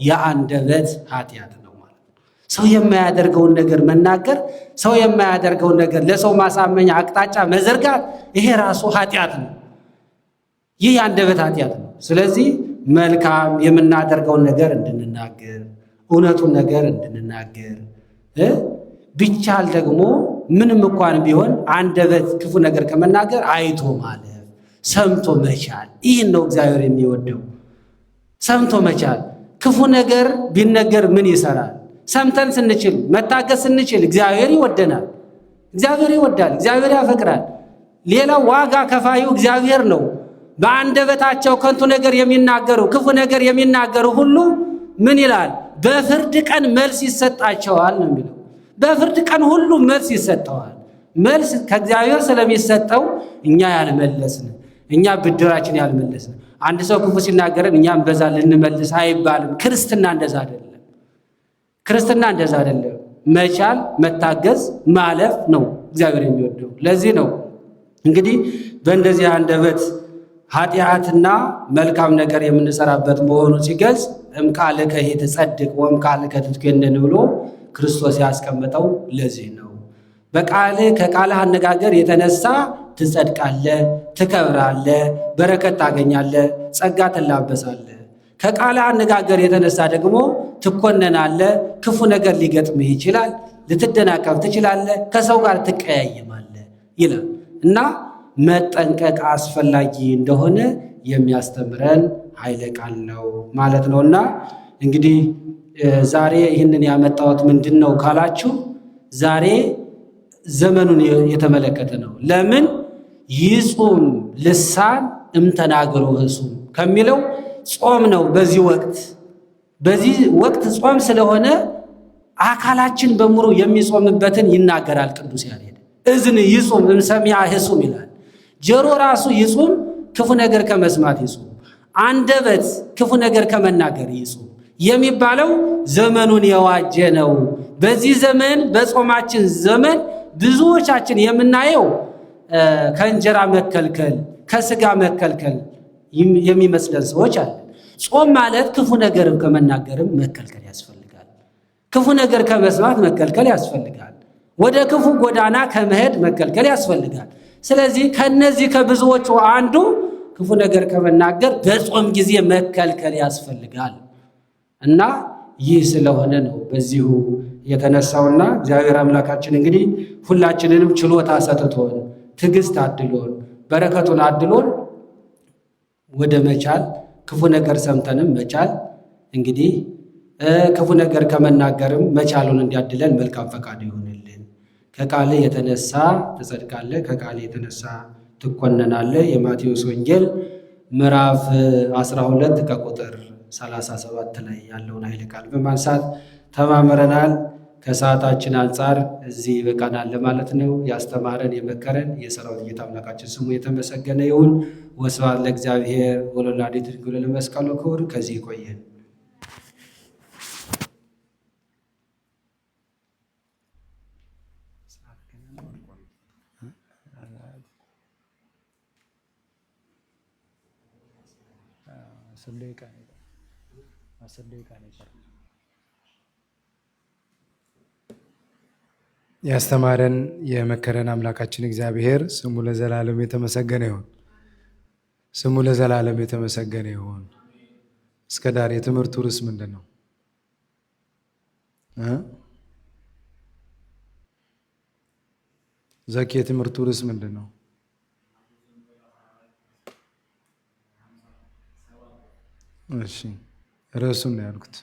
[SPEAKER 2] የአንደበት ኃጢአት ነው ማለት ነው። ሰው የማያደርገውን ነገር መናገር፣ ሰው የማያደርገውን ነገር ለሰው ማሳመኛ አቅጣጫ መዘርጋት፣ ይሄ ራሱ ኃጢአት ነው። ይህ የአንደበት ኃጢአት ነው። ስለዚህ መልካም የምናደርገውን ነገር እንድንናገር፣ እውነቱን ነገር እንድንናገር ቢቻል ደግሞ ምንም እንኳን ቢሆን አንደበት ክፉ ነገር ከመናገር አይቶ ማለፍ፣ ሰምቶ መቻል። ይህን ነው እግዚአብሔር የሚወደው። ሰምቶ መቻል። ክፉ ነገር ቢነገር ምን ይሰራል? ሰምተን ስንችል መታገስ ስንችል እግዚአብሔር ይወደናል። እግዚአብሔር ይወዳል። እግዚአብሔር ያፈቅራል። ሌላው ዋጋ ከፋዩ እግዚአብሔር ነው። በአንደበታቸው ከንቱ ነገር የሚናገሩ ክፉ ነገር የሚናገሩ ሁሉ ምን ይላል? በፍርድ ቀን መልስ ይሰጣቸዋል ነው የሚለው። በፍርድ ቀን ሁሉ መልስ ይሰጠዋል። መልስ ከእግዚአብሔር ስለሚሰጠው እኛ ያልመለስን፣ እኛ ብድራችን ያልመለስን። አንድ ሰው ክፉ ሲናገረን እኛም በዛ ልንመልስ አይባልም። ክርስትና እንደዛ አይደለም። ክርስትና እንደዛ አይደለም። መቻል፣ መታገዝ፣ ማለፍ ነው እግዚአብሔር የሚወደው። ለዚህ ነው እንግዲህ በእንደዚህ አንደበት ኃጢአትና መልካም ነገር የምንሰራበት መሆኑ ሲገልጽ እምቃልከ ኢትጸድቅ ወእምቃልከ ትትኮነን ብሎ ክርስቶስ ያስቀመጠው ለዚህ ነው። ከቃልህ አነጋገር የተነሳ ትጸድቃለህ፣ ትከብራለህ፣ በረከት ታገኛለህ፣ ጸጋ ትላበሳለህ። ከቃልህ አነጋገር የተነሳ ደግሞ ትኮነናለህ፣ ክፉ ነገር ሊገጥምህ ይችላል፣ ልትደናቀፍ ትችላለህ፣ ከሰው ጋር ትቀያየማለህ ይላል እና መጠንቀቅ አስፈላጊ እንደሆነ የሚያስተምረን ኃይለ ቃል ነው ማለት ነውና እንግዲህ ዛሬ ይህንን ያመጣሁት ምንድን ነው ካላችሁ ዛሬ ዘመኑን የተመለከተ ነው። ለምን ይጹም ልሳን እምተናገሮ ህሱም ከሚለው ጾም ነው። በዚህ ወቅት ጾም ስለሆነ አካላችን በሙሉ የሚጾምበትን ይናገራል ቅዱስ ያሬድ። እዝን ይጹም እምሰሚዐ ህሱም ይላል። ጆሮ ራሱ ይጹም፣ ክፉ ነገር ከመስማት ይጹም። አንደበት ክፉ ነገር ከመናገር ይጹም የሚባለው ዘመኑን የዋጀ ነው። በዚህ ዘመን በጾማችን ዘመን ብዙዎቻችን የምናየው ከእንጀራ መከልከል፣ ከስጋ መከልከል የሚመስለን ሰዎች አለ። ጾም ማለት ክፉ ነገር ከመናገርም መከልከል ያስፈልጋል። ክፉ ነገር ከመስማት መከልከል ያስፈልጋል። ወደ ክፉ ጎዳና ከመሄድ መከልከል ያስፈልጋል። ስለዚህ ከነዚህ ከብዙዎቹ አንዱ ክፉ ነገር ከመናገር በጾም ጊዜ መከልከል ያስፈልጋል እና ይህ ስለሆነ ነው በዚሁ የተነሳውና እግዚአብሔር አምላካችን እንግዲህ ሁላችንንም ችሎታ ሰጥቶን ትዕግስት አድሎን በረከቱን አድሎን ወደ መቻል ክፉ ነገር ሰምተንም መቻል እንግዲህ ክፉ ነገር ከመናገርም መቻሉን እንዲያድለን መልካም ፈቃድ ይሁንልን። ከቃል የተነሳ ትጸድቃለህ፣ ከቃል የተነሳ ትኮነናለህ። የማቴዎስ ወንጌል ምዕራፍ 12 ከቁጥር 37 ላይ ያለውን ኃይለ ቃል በማንሳት ተማምረናል። ከሰዓታችን አንጻር እዚህ ይበቃናል ለማለት ነው። ያስተማረን የመከረን የሰራዊት ጌታ አምላካችን ስሙ የተመሰገነ ይሁን። ወስብሐት ለእግዚአብሔር ወለወላዲቱ ድንግል ወለመስቀሉ ክቡር። ከዚህ ይቆየን።
[SPEAKER 1] ያስተማረን የመከረን አምላካችን እግዚአብሔር ስሙ ለዘላለም የተመሰገነ ይሁን። ስሙ ለዘላለም የተመሰገነ ይሁን። እስከ ዳር የትምህርቱ ርዕስ ምንድን ነው? ዘኪ የትምህርቱ ርዕስ ምንድን ነው? እሺ ርዕሱን ነው ያልኩት።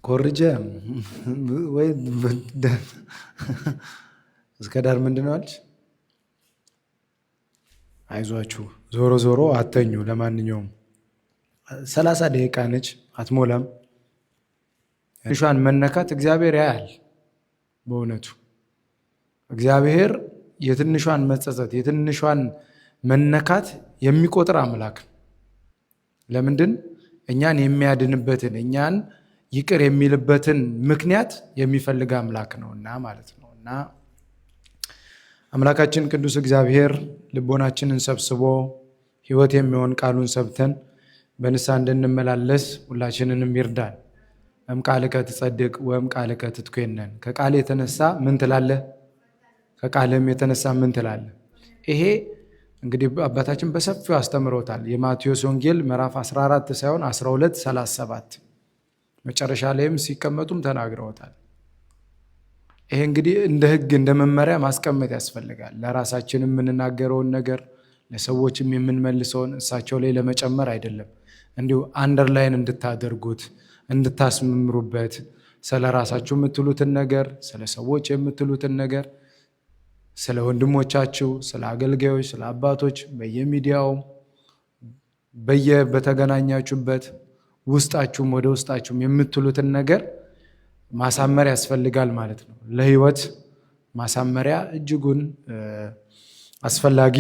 [SPEAKER 1] ኮርጀ ወይ እስከ ዳር ምንድን ነው አልሽ? አይዟችሁ ዞሮ ዞሮ አተኙ። ለማንኛውም 30 ደቂቃ ነች፣ አትሞላም። ትንሿን መነካት እግዚአብሔር ያያል። በእውነቱ እግዚአብሔር የትንሿን መጸጸት የትንሿን መነካት የሚቆጥር አምላክ ነው። ለምንድን? እኛን የሚያድንበትን እኛን ይቅር የሚልበትን ምክንያት የሚፈልግ አምላክ ነውና ማለት ነው። እና አምላካችን ቅዱስ እግዚአብሔር ልቦናችንን ሰብስቦ ሕይወት የሚሆን ቃሉን ሰብተን በንስሐ እንድንመላለስ ሁላችንንም ይርዳን። እምቃልከ ትጸድቅ ወእምቃልከ ትትኮነን። ከቃል የተነሳ ምን ትላለህ? ከቃልም የተነሳ ምን ትላለህ? ይሄ እንግዲህ አባታችን በሰፊው አስተምሮታል። የማቴዎስ ወንጌል ምዕራፍ 14 ሳይሆን 12:37 መጨረሻ ላይም ሲቀመጡም ተናግረውታል። ይሄ እንግዲህ እንደ ሕግ እንደ መመሪያ ማስቀመጥ ያስፈልጋል። ለራሳችን የምንናገረውን ነገር ለሰዎችም የምንመልሰውን እሳቸው ላይ ለመጨመር አይደለም። እንዲሁ አንደርላይን እንድታደርጉት እንድታስመምሩበት፣ ስለ ራሳችሁ የምትሉትን ነገር፣ ስለ ሰዎች የምትሉትን ነገር፣ ስለ ወንድሞቻችሁ፣ ስለ አገልጋዮች፣ ስለ አባቶች በየሚዲያው በተገናኛችሁበት ውስጣችሁም ወደ ውስጣችሁም የምትሉትን ነገር ማሳመር ያስፈልጋል ማለት ነው። ለሕይወት ማሳመሪያ እጅጉን አስፈላጊ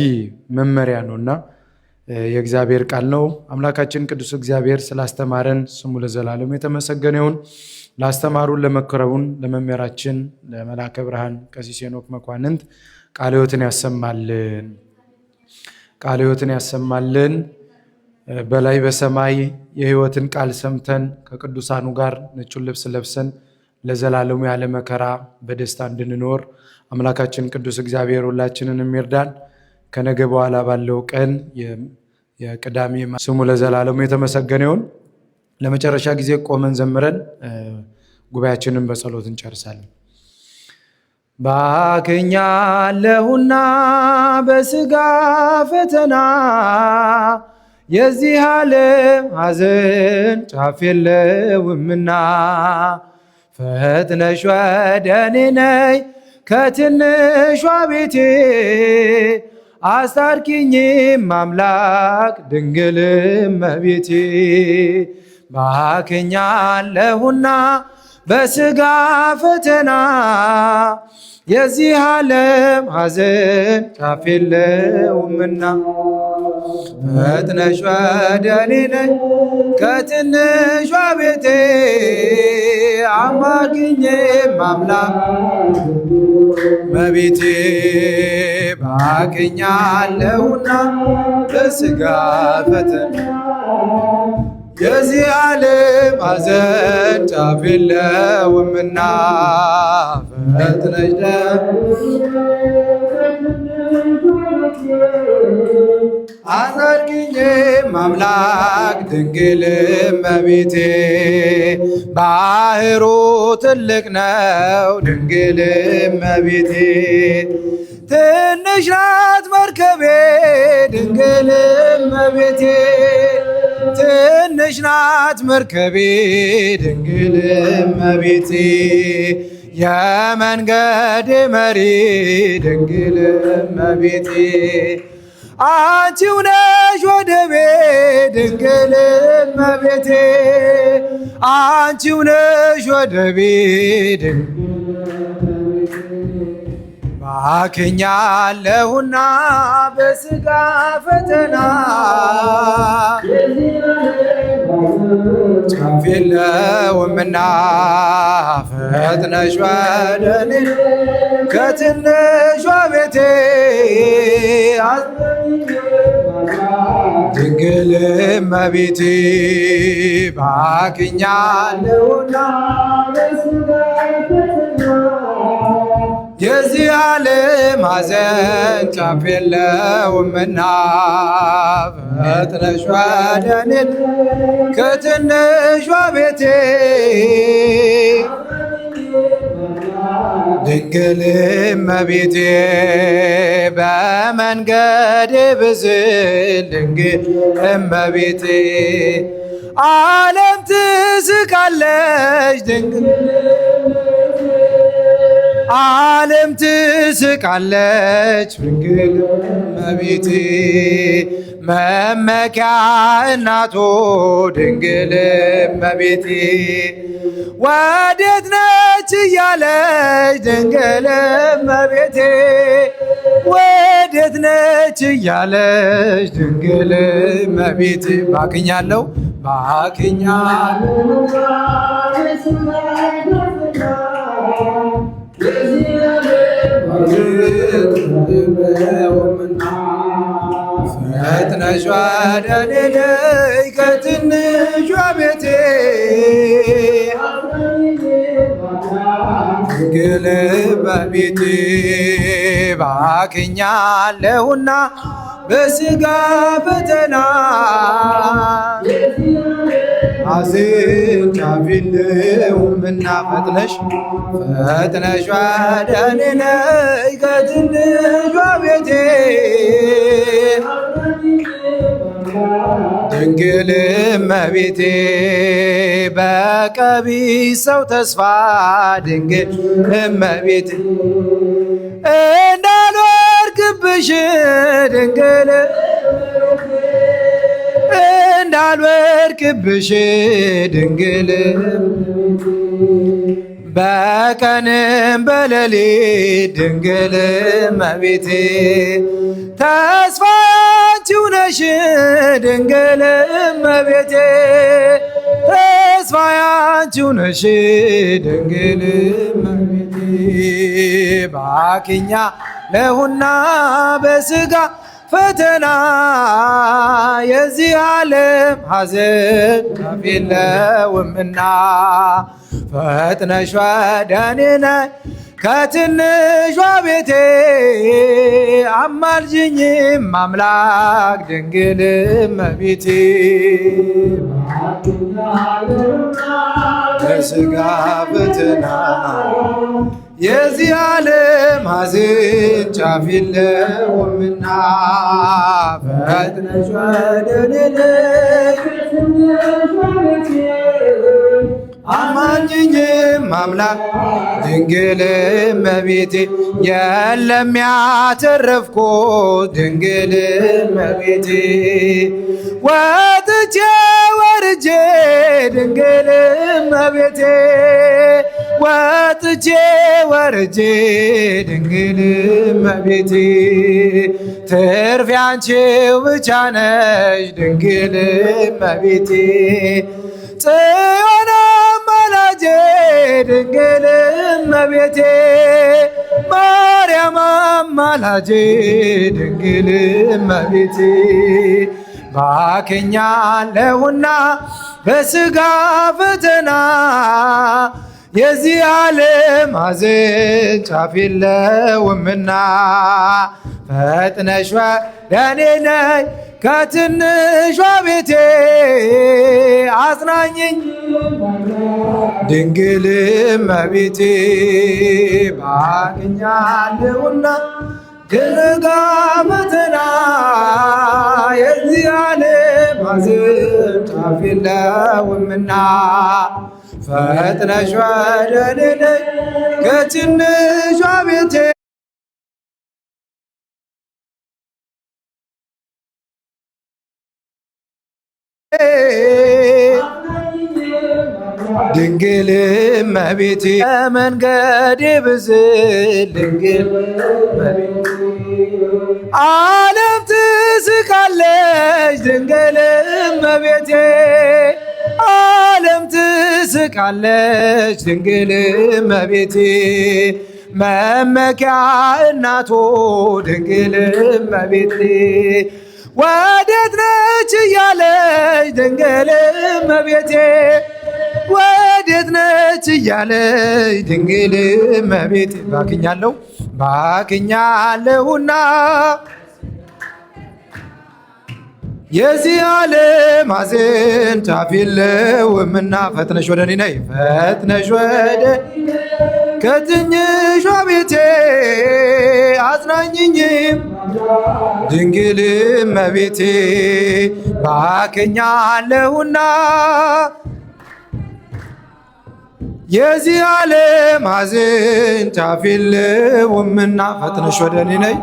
[SPEAKER 1] መመሪያ ነውና የእግዚአብሔር ቃል ነው። አምላካችን ቅዱስ እግዚአብሔር ስላስተማረን ስሙ ለዘላለም የተመሰገነ ይሁን። ላስተማሩን ለመከረውን ለመምህራችን ለመልአከ ብርሃን ቀሲስ ሄኖክ መኳንንት ቃለ ሕይወትን ያሰማልን፣ ቃለ ሕይወትን ያሰማልን። በላይ በሰማይ የሕይወትን ቃል ሰምተን ከቅዱሳኑ ጋር ነጩን ልብስ ለብሰን ለዘላለሙ ያለ መከራ በደስታ እንድንኖር አምላካችን ቅዱስ እግዚአብሔር ሁላችንን የሚርዳን። ከነገ በኋላ ባለው ቀን የቅዳሜ ስሙ ለዘላለሙ የተመሰገነ ይሁን። ለመጨረሻ ጊዜ ቆመን ዘምረን ጉባኤያችንን በጸሎት እንጨርሳለን። ባክኛለሁና በሥጋ ፈተና የዚህ ዓለም ሐዘን ጫፍ የለውምና ፈጥነሽ ወደ እኔ ነይ ከትንሿ ቤቴ አስታርቂኝም አምላክ ድንግል እመቤቴ። ባክኛለሁና በሥጋ ፈተና የዚህ ዓለም ሐዘን ጫፍ የለውምና ፈጥነሽ ወደ እኔ ነይ ከትንሿ ቤቴ አማግኜም አምላክ እመቤቴ። ባክኛለሁና በሥጋ ፈተና የዚህ ዓለም ሐዘን ጫፍ የለውምና ፈጥነሽ አስታርቂኝም አምላክ ድንግል እመቤቴ። ባህሩ ትልቅ ነው ድንግል እመቤቴ፣ ትንሽ ናት መርከቤ ድንግል እመቤቴ። ትንሽ ናት መርከቤ ድንግል እመቤቴ፣ የመንገዴ መሪ ድንግል እመቤቴ። አንቺው ነሽ ወደቤ ድንግል እመቤቴ፣ አንቺው ነሽ ወደቤ ድንግል ባክኛለሁና በሥጋ ፈተና ጫፍ የለውምና ፈጥነሽ ወደ እኔ ከትንሿ ቤቴ ድንግል እመቤቴ። ባክኛለሁና የዚህ ዓለም ሐዘን ጫፍ የለውምና ፈጥነሽ ወደ እኔ ከትንሿ ቤቴ ድንግል እመቤቴ። በመንገዴ ብዝል ድንግል እመቤቴ፣ ዓለም ትስቃለች ድንግል ዓለም ትስቃለች ድንግል እመቤቴ። መመኪያ እናቱ ድንግል እመቤቴ፣ ወዴት ነች እያለች ድንግል እመቤቴ፣ ወዴት ነች እያለች ድንግል እመቤቴ። ባክኛለሁ ባክኛለሁ ፈጥነሽ ወደ እኔ ነይ ከትንሿ ቤቴ ድንግል እመቤቴ። ባክኛለሁና በሥጋ ፈተና ሐዘን ጫፍ የለውምና ፈጥነሽ ወደ እኔ ነይ ከትንሿ ቤቴ ድንግል እመቤቴ። በቀቢሰው ተስፋ ድንግል እመቤቴ እንዳልወድቅብሽ ድንግል እንዳልወድቅብሽ ድንግል በቀንም በሌሊት ድንግል እመቤቴ ተስፋ አንቺው ነሽ ድንግል እመቤቴ ተስፋ አንቺው ነሽ ድንግል እመቤቴ ባክኛ ለሁና በሥጋ ፈተና የዚህ ዓለም ሐዘን ጫፍ የለውምና ፈጥነሽ ወደ እኔ ነይ ከትንሿ ቤቴ አማልጅኝም አምላክ ድንግል እመቤቴ በሥጋ ፈተና የዚህ ዓለም ሐዘን ጫፍ የለውምና ፈጥነሽ ወደ እኔ ነይ አማልጅኝም አምላክ ድንግል እመቤቴ የለም ያተረፍኩት ድንግል እመቤቴ ወጥቼ ወርጄ ድንግል እመቤቴ ወጥቼ ወርጄ ድንግል እመቤቴ ትርፌ አንቺው ብቻ ነሽ ድንግል እመቤቴ ጽዮን አማላጄ ድንግል እመቤቴ ማርያም አማላጄ ድንግል እመቤቴ ባክኛለሁና በሥጋ ፈተና የዚህ ዓለም ሐዘን ጫፍ የለውምና ፈጥነሽ ወደ እኔ ነይ ከትንሿ ቤቴ አጽናኝኝ ድንግል እመቤቴ ባክኛለሁና በሥጋ ፈተና የዚህ ዓለም ሐዘን ጫፍ የለውምና ፈጥነሽ ወደ እኔ ነይ ከትንሿ ቤቴ ድንግል እመቤቴ መንገዴ ብዝል ድንግል ዓለም ትስቃለች ድንግል እመቤቴ ዓለም ትስቃለች ድንግል እመቤቴ መመኪያ እናቱ ድንግል እመቤቴ ወዴት ነች እያለች ድንግል እመቤቴ ወዴት ነች እያለች ድንግል እመቤቴ ባክኛለሁና የዚህ ዓለም ሐዘን ጫፍ የለውምና ፈጥነሽ ወደ እኔ ነይ ፈጥነሽ ወደ ከትንሿ ቤቴ አጽናኝኝም ድንግል እመቤቴ ባክኛለሁና የዚህ ዓለም ሐዘን ጫፍ የለውምና ፈጥነሽ ወደ እኔ ነይ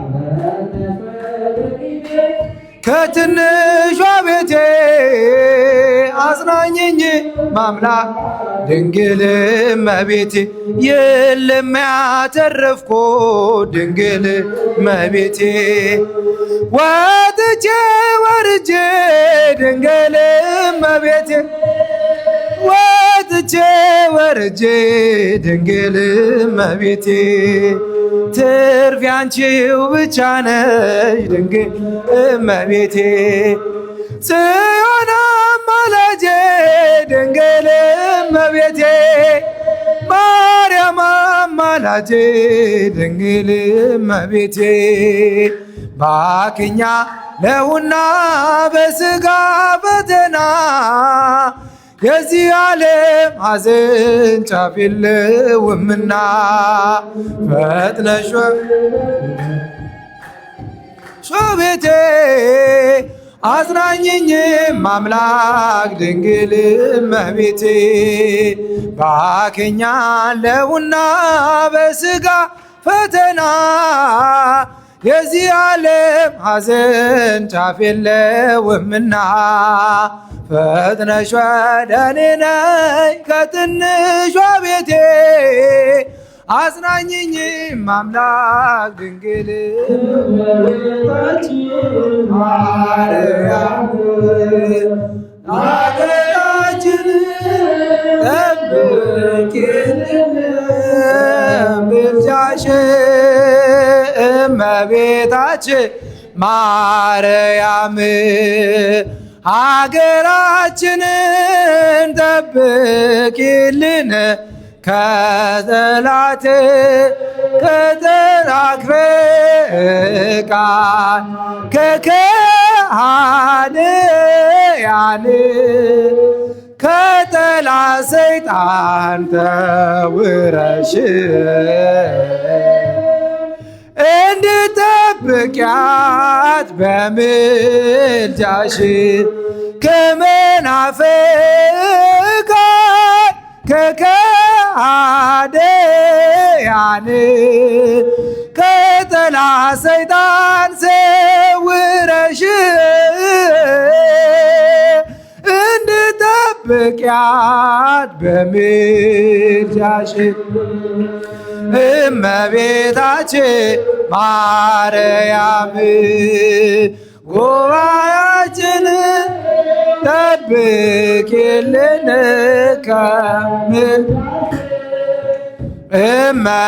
[SPEAKER 1] ከትንሿ ቤቴ አጽናኝኝ አምላክ ድንግል እመቤቴ የለም ያተረፍኩት ድንግል እመቤቴ ወጥቼ ወርጄ ድንግል እመቤቴ ወጥቼ ወርጄ ድንግል እመቤቴ ትርፌ አንቺው ብቻ ነሽ ድንግል እመቤቴ ጽዮን አማላጄ ድንግል እመቤቴ ማርያም አማላጄ ድንግል እመቤቴ ባክኛለሁና በሥጋ ፈተና የዚህ ዓለም ሐዘን ጫፍ የለውምና ፈጥነሽ ቤቴ አጽናኝኝም አምላክ ድንግል እመቤቴ ባክኛለሁና በሥጋ ፈተና የዚህ ዓለም ሐዘን ጫፍ የለውምና ፈጥነሽ ወደ እኔ ነይ ከትንሿ ቤቴ አጽናኝኝም አምላክ ድንግል ማርያም አገራችን ጠብቂልን ምልጃሽ እመቤታችን ማርያም ሀገራችንን ጠብቂልን ከጠላት ከተራክፈቃን ከከሃዲያን ከጠላት ሰይጣን ተውረሽ እንድጠብቂያት በምልጃሽ ከመናፍቃን ከከሃዲያን ከጠላት ሰይጣን ሰውረሽ እንድጠብቂያት በምልጃሽ እመቤታችን ማርያም ጉባኤያችንን ጠብቂልን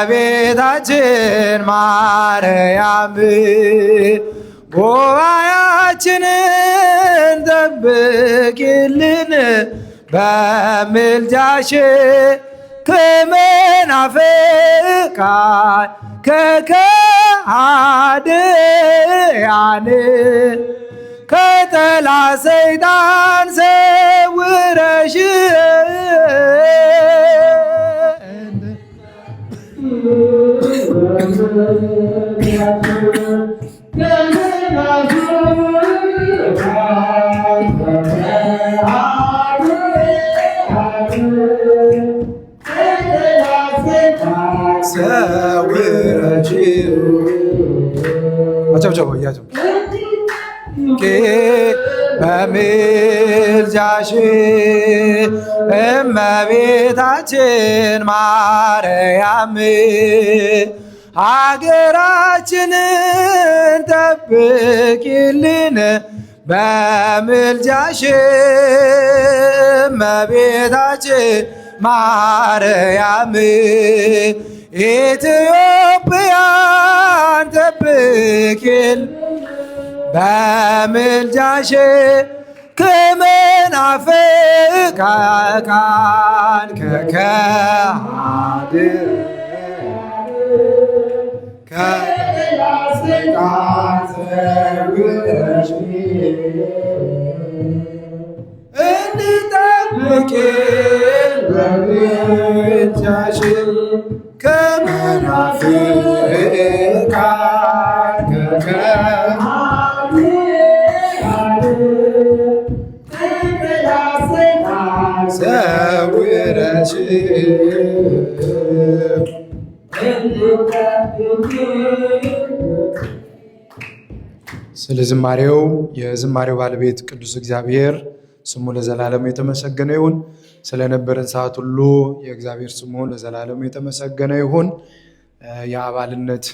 [SPEAKER 1] እመቤታችን ማርያም ጉባኤያችንን ጠብቂልን በምልጃሽ ከመናፍቃን ከከሃዲያን ከጠላት ሰይጣን ሰውረሽ ሰውረሽ በምልጃሽ እመቤታችን ማርያም ሀገራችንን ጠብቂልን በምልጃሽ እመቤታችን ማርያም ኢትዮጵያን ጠብቂልን በምልጃሽ ከመናፍቃን ከጠላት ሰይጣን ሰውረሽ እንድጠብቂን በምልጃሽ ከመናፍቃን ሰውረሽ ስለ ዝማሬው የዝማሬው ባለቤት ቅዱስ እግዚአብሔር ስሙ ለዘላለሙ የተመሰገነ ይሁን። ስለነበረን ሰዓት ሁሉ የእግዚአብሔር ስሙ ለዘላለሙ የተመሰገነ ይሁን። የአባልነት